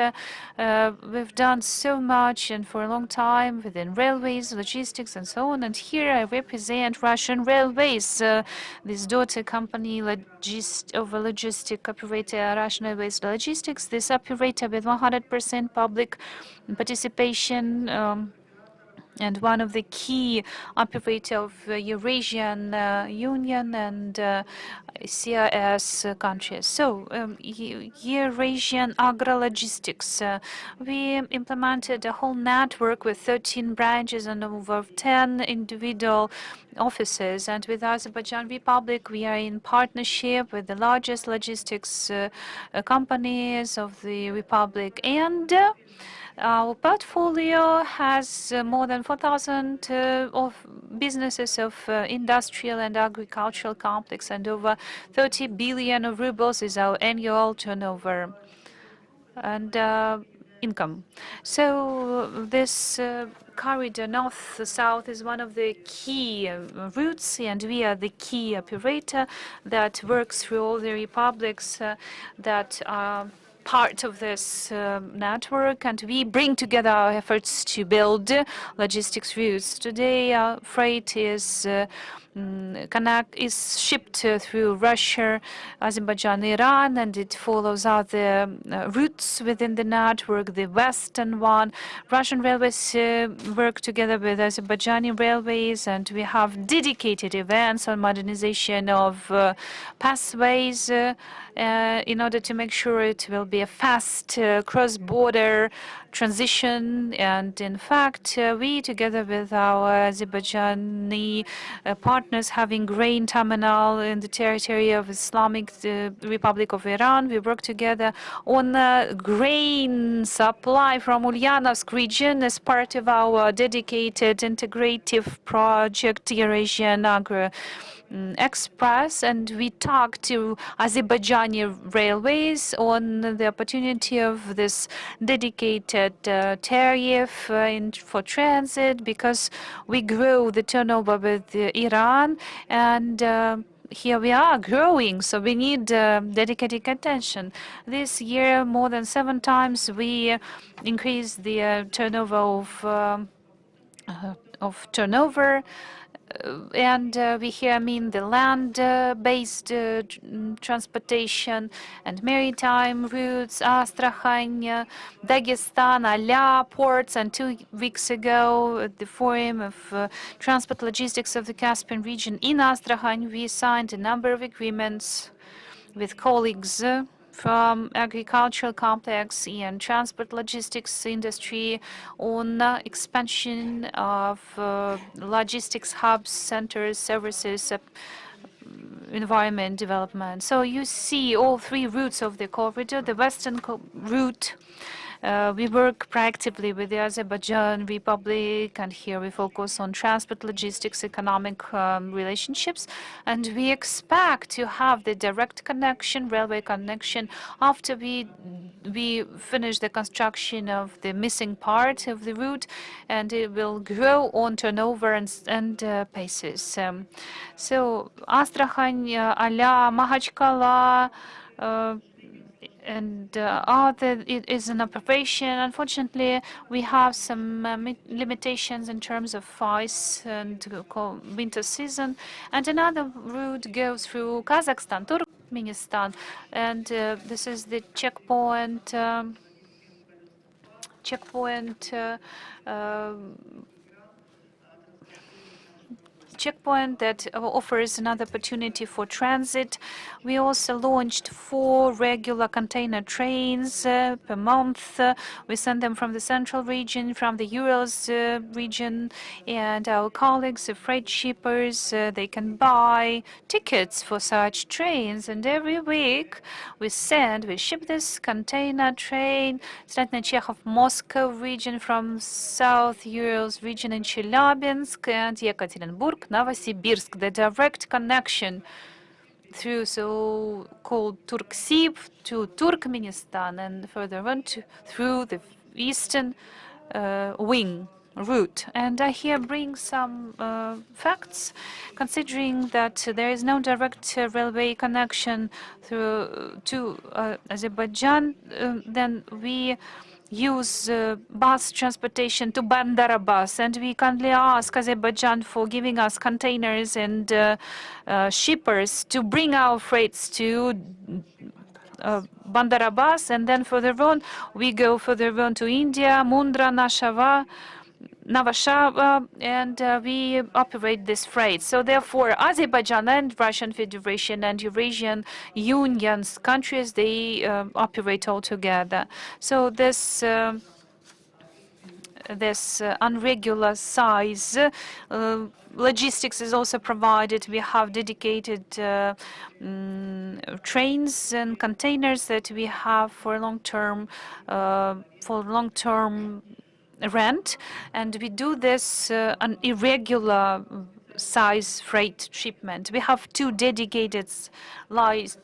S3: we've done so much and for a long time within railways, logistics, and so on. And here I represent Russian Railways, this daughter company of a logistic operator, Russian Railways Logistics. This operator with 100% public participation. And one of the key operator of Eurasian Union and CIS countries. So Eurasian agro-logistics. We implemented a whole network with 13 branches and over 10 individual offices. And with Azerbaijan Republic, we are in partnership with the largest logistics companies of the Republic. And our portfolio has more than 4,000 of businesses of industrial and agricultural complex, and over 30 billion of rubles is our annual turnover and income. So this corridor north-south is one of the key routes, and we are the key operator that works through all the republics that are part of this network, and we bring together our efforts to build logistics routes. Today, freight is shipped through Russia, Azerbaijan, Iran, and it follows other routes within the network, the western one. Russian railways work together with Azerbaijani railways, and we have dedicated events on modernization of pathways in order to make sure it will be a fast cross-border transition. And in fact, we, together with our Azerbaijani partners, having grain terminal in the territory of Islamic Republic of Iran, we work together on grain supply from Ulyanovsk region as part of our dedicated integrative project Eurasian Agro Express, and we talked to Azerbaijani railways on the opportunity of this dedicated tariff for transit, because we grow the turnover with Iran, and here we are growing, so we need dedicated attention. This year, more than 7 times, we increased the turnover of turnover. And we here mean the land-based transportation and maritime routes, Astrakhan, Dagestan, Ala ports, and 2 weeks ago at the Forum of Transport Logistics of the Caspian region in Astrakhan, we signed a number of agreements with colleagues from agricultural complex and transport logistics industry on expansion of logistics hubs, centers, services, environment development. So you see all 3 routes of the corridor. The western route, we work proactively with the Azerbaijan Republic, and here we focus on transport, logistics, economic relationships, and we expect to have the direct connection, railway connection, after we finish the construction of the missing part of the route, and it will grow on turnover and paces. So Astrakhan, Ala, Makhachkala, and it is an operation. Unfortunately, we have some limitations in terms of ice and winter season. And another route goes through Kazakhstan, Turkmenistan, and this is the checkpoint that offers another opportunity for transit. We also launched 4 regular container trains per month. We send them from the central region, from the Urals region, and our colleagues, the freight shippers, they can buy tickets for such trains. And every week we ship this container train, Stratna-Chekhov, Moscow region, from South Urals region in Chelyabinsk and Yekaterinburg, Novosibirsk, the direct connection through so-called Turksib to Turkmenistan, and further on through the eastern route. And I here bring some facts, considering that there is no direct railway connection through to Azerbaijan. Then we use bus transportation to Bandar Abbas, and we kindly ask Azerbaijan for giving us containers and shippers to bring our freights to Bandar Abbas, and then further on, we go further on to India, Mundra, Navashava, and we operate this freight. So therefore, Azerbaijan and Russian Federation and Eurasian Union's countries, they operate all together. So this unregular size. Logistics is also provided. We have dedicated trains and containers that we have for long-term rent, and we do this on irregular size freight shipment. We have two dedicated large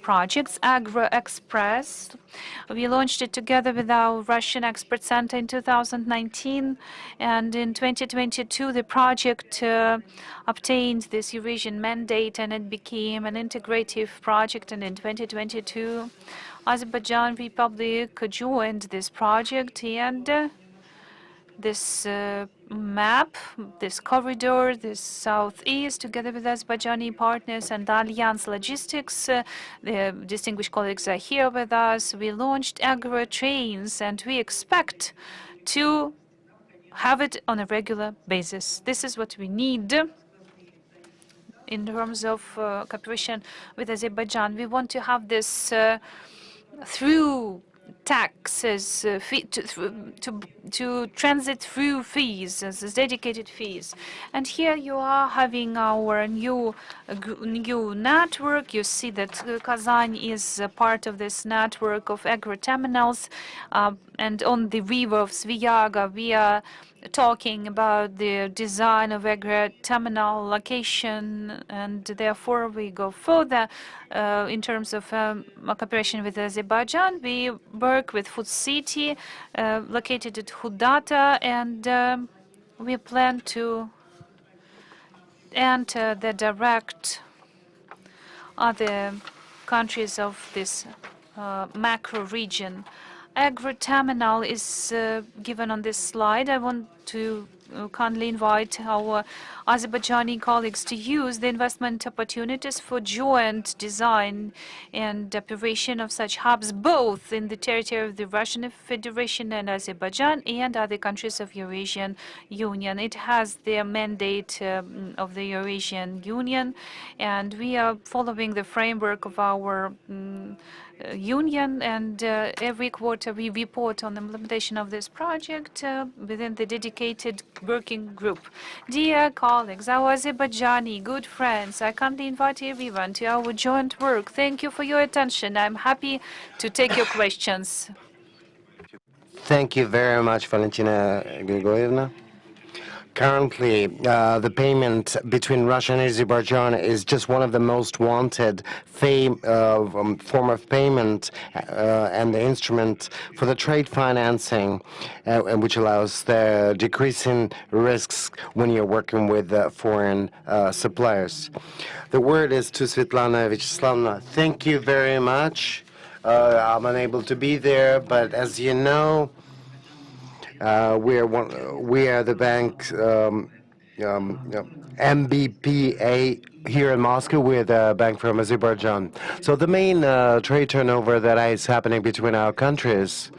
S3: projects, Agro Express. We launched it together with our Russian expert center in 2019, and in 2022 the project obtained this Eurasian mandate, and it became an integrative project. And in 2022 Azerbaijan Republic joined this project, and this map, this corridor, this southeast, together with Azerbaijani partners and Allianz Logistics, the distinguished colleagues are here with us. We launched agro trains, and we expect to have it on a regular basis. This is what we need in terms of cooperation with Azerbaijan. We want to have this through taxes, to transit through fees, as dedicated fees. And here you are having our new network. You see that Kazan is a part of this network of agro terminals, and on the river of Sviaga we are talking about the design of agro terminal location, and therefore we go further in terms of cooperation with Azerbaijan. We work with Food City, located at Hudata, and we plan to enter the direct other countries of this macro region. Agro terminal is given on this slide. I want to kindly invite our Azerbaijani colleagues to use the investment opportunities for joint design and operation of such hubs, both in the territory of the Russian Federation and Azerbaijan and other countries of Eurasian Union. It has the mandate of the Eurasian Union, and we are following the framework of our union, and every quarter we report on the implementation of this project within the dedicated working group. Dear colleagues, our Azerbaijani good friends, I kindly invite everyone to our joint work. Thank you for your attention. I'm happy to take your questions.
S2: Thank you very much, Valentina Grigorievna. Currently, the payment between Russia and Azerbaijan is just one of the most wanted form of payment and the instrument for the trade financing, which allows the decreasing risks when you're working with foreign suppliers. The word is to Svetlana Vyacheslavna. Thank you very much. I'm unable to be there, but as you know, we are the bank MBPA here in Moscow. We're the bank from Azerbaijan. So the main trade turnover that is happening between our countries,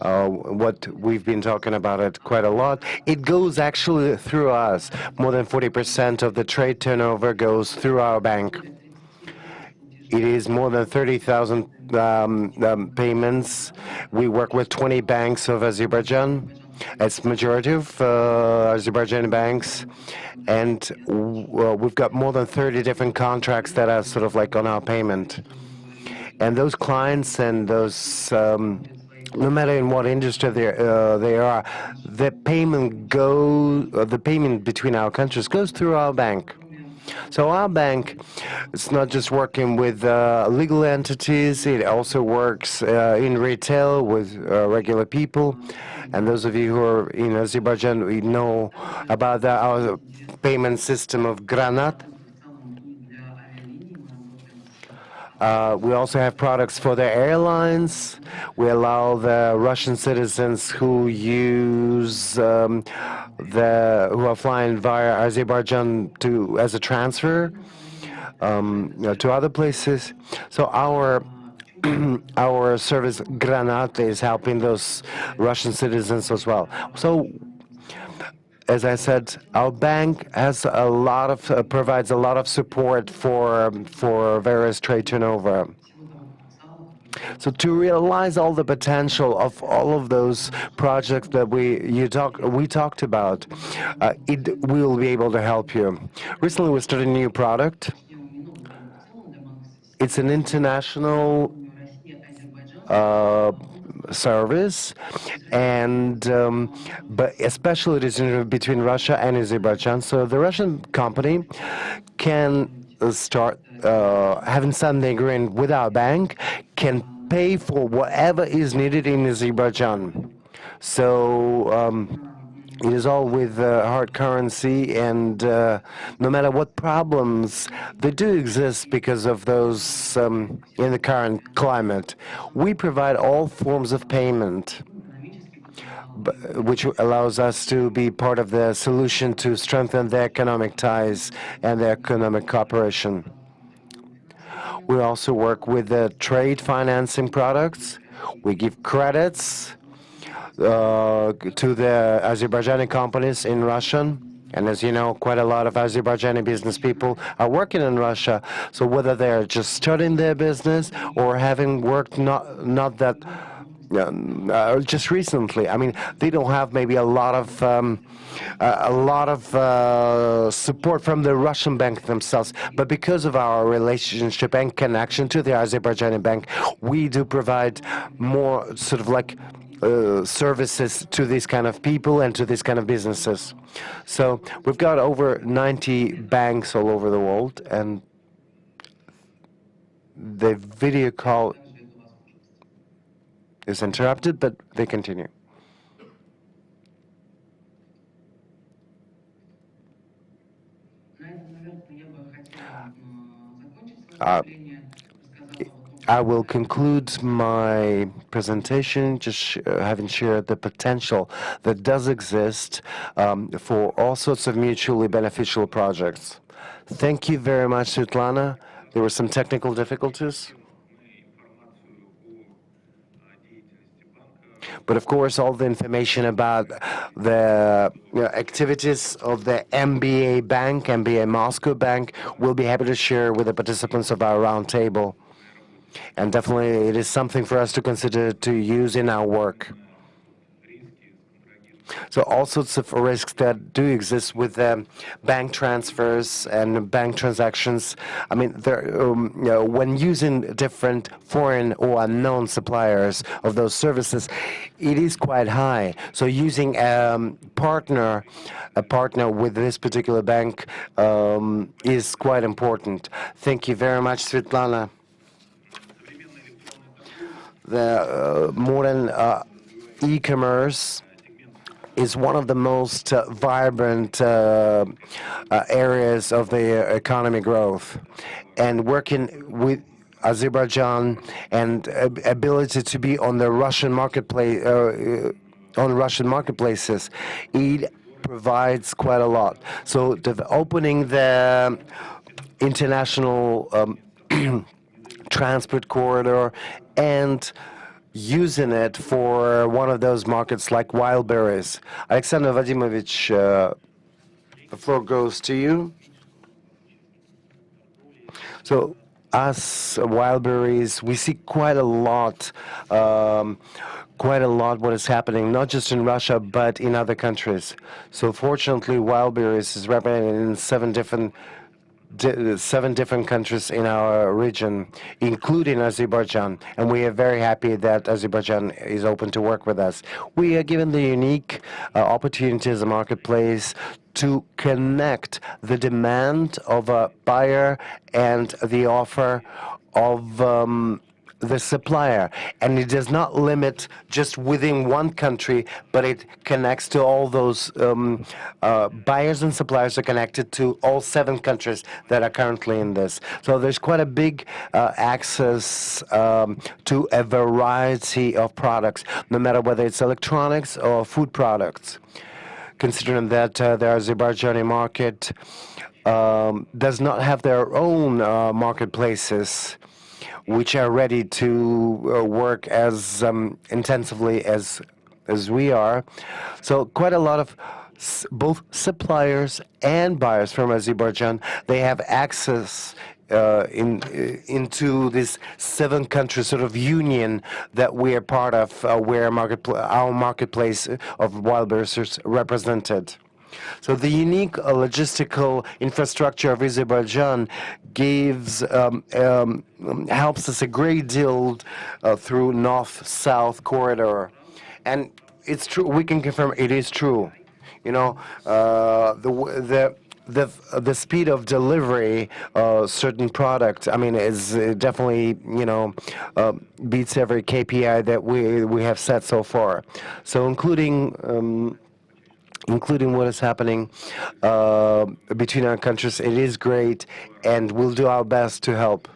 S2: what we've been talking about it quite a lot, it goes actually through us. More than 40% of the trade turnover goes through our bank. It is more than 30,000 payments. We work with 20 banks of Azerbaijan. It's majority of Azerbaijani banks, and we've got more than 30 different contracts that are sort of like on our payment. And those clients and those, no matter in what industry they are, the payment between our countries goes through our bank. So our bank is not just working with legal entities, it also works in retail with regular people. And those of you who are in Azerbaijan, we know about our payment system of Granat. We also have products for the airlines. We allow the Russian citizens who use who are flying via Azerbaijan as a transfer to other places. So our our service Granat is helping those Russian citizens as well. So as I said, our bank has a lot of provides a lot of support for various trade turnover. So to realize all the potential of all of those projects that we talked about, it will be able to help you. Recently, we started a new product. It's an international service, and but especially it is between Russia and Azerbaijan. So the Russian company can start having something agreement with our bank, can pay for whatever is needed in Azerbaijan. So it is all with hard currency, and no matter what problems they do exist because of those in the current climate, we provide all forms of payment, which allows us to be part of the solution to strengthen the economic ties and the economic cooperation. We also work with the trade financing products. We give credits to the Azerbaijani companies in Russia. And as you know, quite a lot of Azerbaijani business people are working in Russia. So whether they're just starting their business or having worked not that just recently, I mean, they don't have maybe a lot of support from the Russian bank themselves, but because of our relationship and connection to the Azerbaijani bank, we do provide more sort of like services to these kind of people and to these kind of businesses. So we've got over 90 banks all over the world, and the video call is interrupted, but they continue. I will conclude my presentation just having shared the potential that does exist for all sorts of mutually beneficial projects. Thank you very much, Svetlana. There were some technical difficulties. But of course, all the information about the activities of the MBA Bank, MBA Moscow Bank, we'll be happy to share with the participants of our roundtable. And definitely, it is something for us to consider to use in our work. So all sorts of risks that do exist with bank transfers and bank transactions. I mean, when using different foreign or unknown suppliers of those services, it is quite high. So using a partner with this particular bank is quite important. Thank you very much, Svetlana. The modern e-commerce is one of the most vibrant areas of the economy growth, and working with Azerbaijan and ability to be on the Russian marketplace on Russian marketplaces, it provides quite a lot. So opening the international transport corridor and using it for one of those markets like wild berries. Alexander Vadimovich, the floor goes to you. So us wild berries, we see quite a lot what is happening, not just in Russia, but in other countries. So fortunately, wild berries is represented in 7 different 7 different countries in our region, including Azerbaijan, and we are very happy that Azerbaijan is open to work with us. We are given the unique opportunity as a marketplace to connect the demand of a buyer and the offer of the supplier, and it does not limit just within one country, but it connects to all those buyers and suppliers are connected to all 7 countries that are currently in this. So there's quite a big access to a variety of products, no matter whether it's electronics or food products. Considering that the Azerbaijani market does not have their own marketplaces, which are ready to work as intensively as we are. So quite a lot of both suppliers and buyers from Azerbaijan, they have access into this 7 country sort of union that we are part of, where our marketplace of wild birds is represented. So the unique logistical infrastructure of Azerbaijan helps us a great deal through north-south corridor, and it's true. We can confirm it is true. You know, the speed of delivery certain products, I mean, is definitely, beats every KPI that we have set so far. So including what is happening between our countries, it is great, and we'll do our best to help.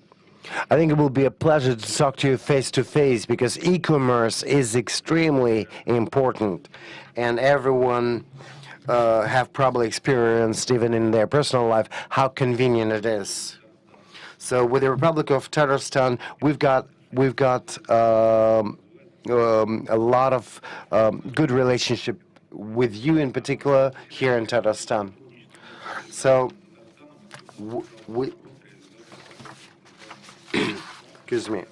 S2: I think it will be a pleasure to talk to you face to face, because e-commerce is extremely important, and everyone have probably experienced, even in their personal life, how convenient it is. So with the Republic of Tatarstan, we've got a lot of good relationship with you in particular here in Tatarstan. So we excuse me.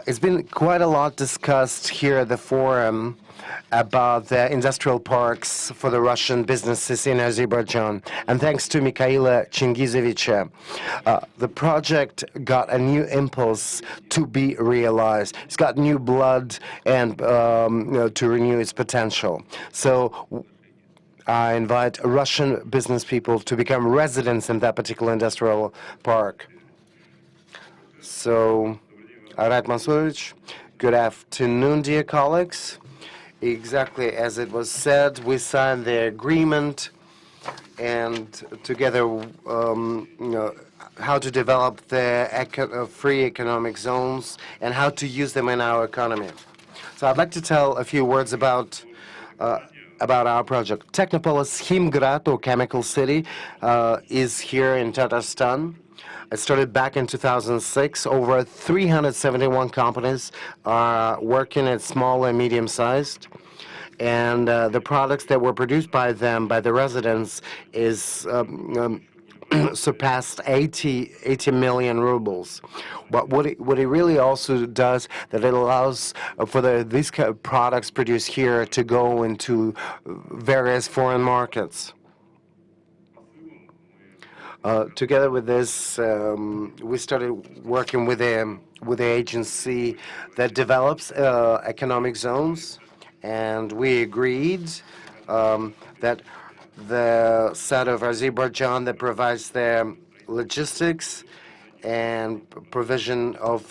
S2: It's been quite a lot discussed here at the forum about the industrial parks for the Russian businesses in Azerbaijan. And thanks to Mikhaila Chingizovich, the project got a new impulse to be realized. It's got new blood and to renew its potential. So I invite Russian business people to become residents in that particular industrial park. So, Arat Mansurovich, good afternoon, dear colleagues. Exactly as it was said, we signed the agreement, and together, how to develop the free economic zones and how to use them in our economy. So I'd like to tell a few words about our project. Technopolis Himgrad, or Chemical City, is here in Tatarstan. It started back in 2006. Over 371 companies are working at small and medium-sized. And the products that were produced by them, by the residents, is surpassed 80 million rubles. But what it really also does, that it allows for these products produced here to go into various foreign markets. Together with this, we started working with the agency that develops economic zones, and we agreed that the side of Azerbaijan that provides the logistics and provision of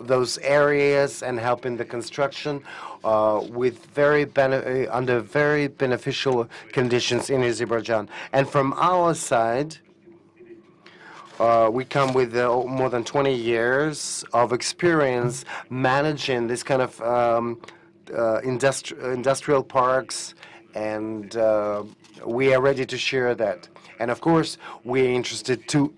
S2: those areas and helping the construction with under very beneficial conditions in Azerbaijan. And from our side, we come with more than 20 years of experience managing this kind of industrial parks, and we are ready to share that. And of course, we're interested to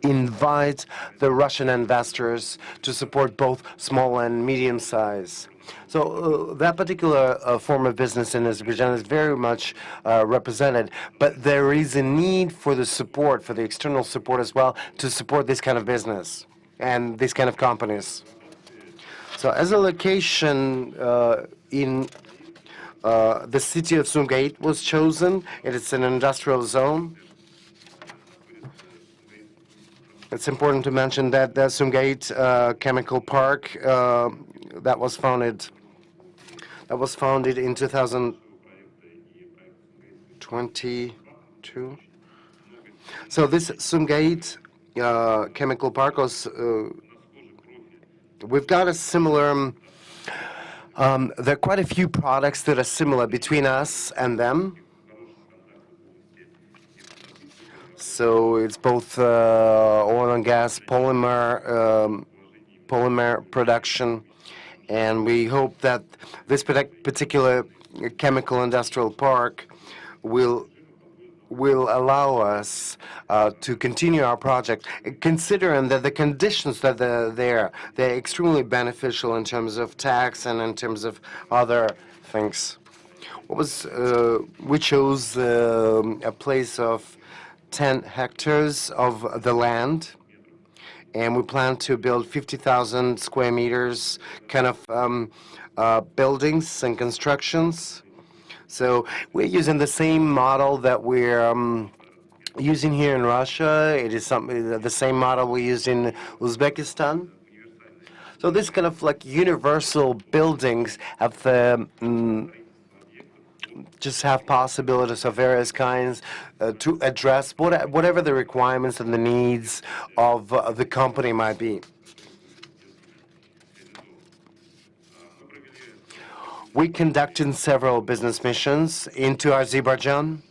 S2: invite the Russian investors to support both small and medium size. So that particular form of business in Azerbaijan is very much represented, but there is a need for the support, for the external support as well, to support this kind of business and these kind of companies. So as a location in The city of Sumgait was chosen. It is an industrial zone. It's important to mention that the Sumgait Chemical Park that was founded in 2022. So this Sumgait Chemical Park was. We've got a similar. There are quite a few products that are similar between us and them. So it's both oil and gas, polymer production, and we hope that this particular chemical industrial park will allow us to continue our project, considering that the conditions that are there, they're extremely beneficial in terms of tax and in terms of other things. We chose a place of 10 hectares of the land, and we plan to build 50,000 square meters kind of buildings and constructions. So we're using the same model that we're using here in Russia. It is the same model we used in Uzbekistan. So this kind of like universal buildings have just have possibilities of various kinds to address whatever the requirements and the needs of the company might be. We conducted several business missions into Azerbaijan,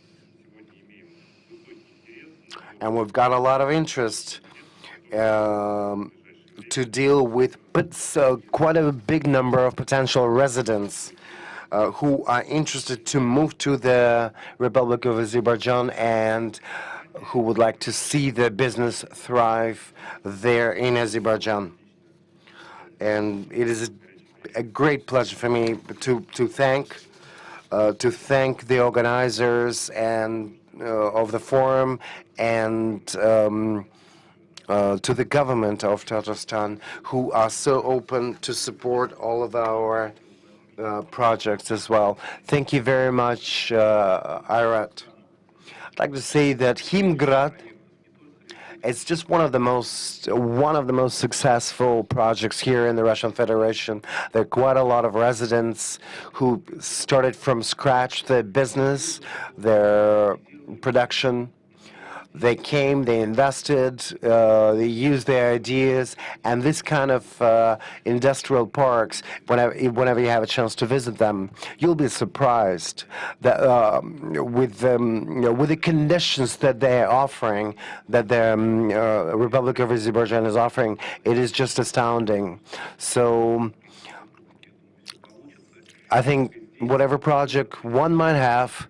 S2: and we've got a lot of interest to deal with, but quite a big number of potential residents who are interested to move to the Republic of Azerbaijan and who would like to see their business thrive there in Azerbaijan. And it is a great pleasure for me to thank the organizers and of the forum and to the government of Tatarstan, who are so open to support all of our projects as well. Thank you very much, Irat. I'd like to say that Himgrad is just one of the most successful projects here in the Russian Federation. There are quite a lot of residents who started from scratch their business, their production. They came, they invested, they used their ideas, and this kind of industrial parks, whenever you have a chance to visit them, you'll be surprised that with the conditions that they're offering, that the Republic of Azerbaijan is offering, it is just astounding. So I think whatever project one might have,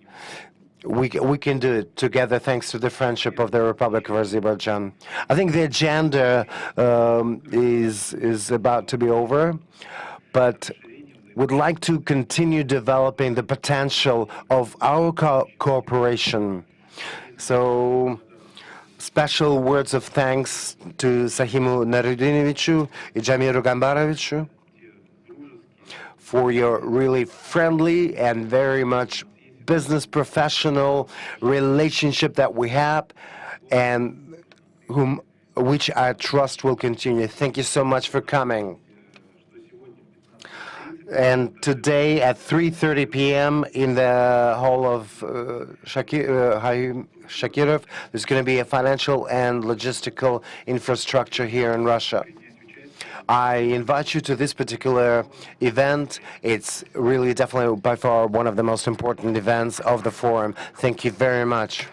S2: we can do it together thanks to the friendship of the Republic of Azerbaijan. I think the agenda is about to be over, but would like to continue developing the potential of our cooperation. So special words of thanks to Sahimu Narudinovichu and Jamiru Gambarovichu for your really friendly and very much business professional relationship that we have, and which I trust will continue. Thank you so much for coming. And today at 3:30 p.m. in the hall of Shakirov, there's going to be a financial and logistical infrastructure here in Russia. I invite you to this particular event. It's really definitely by far one of the most important events of the forum. Thank you very much.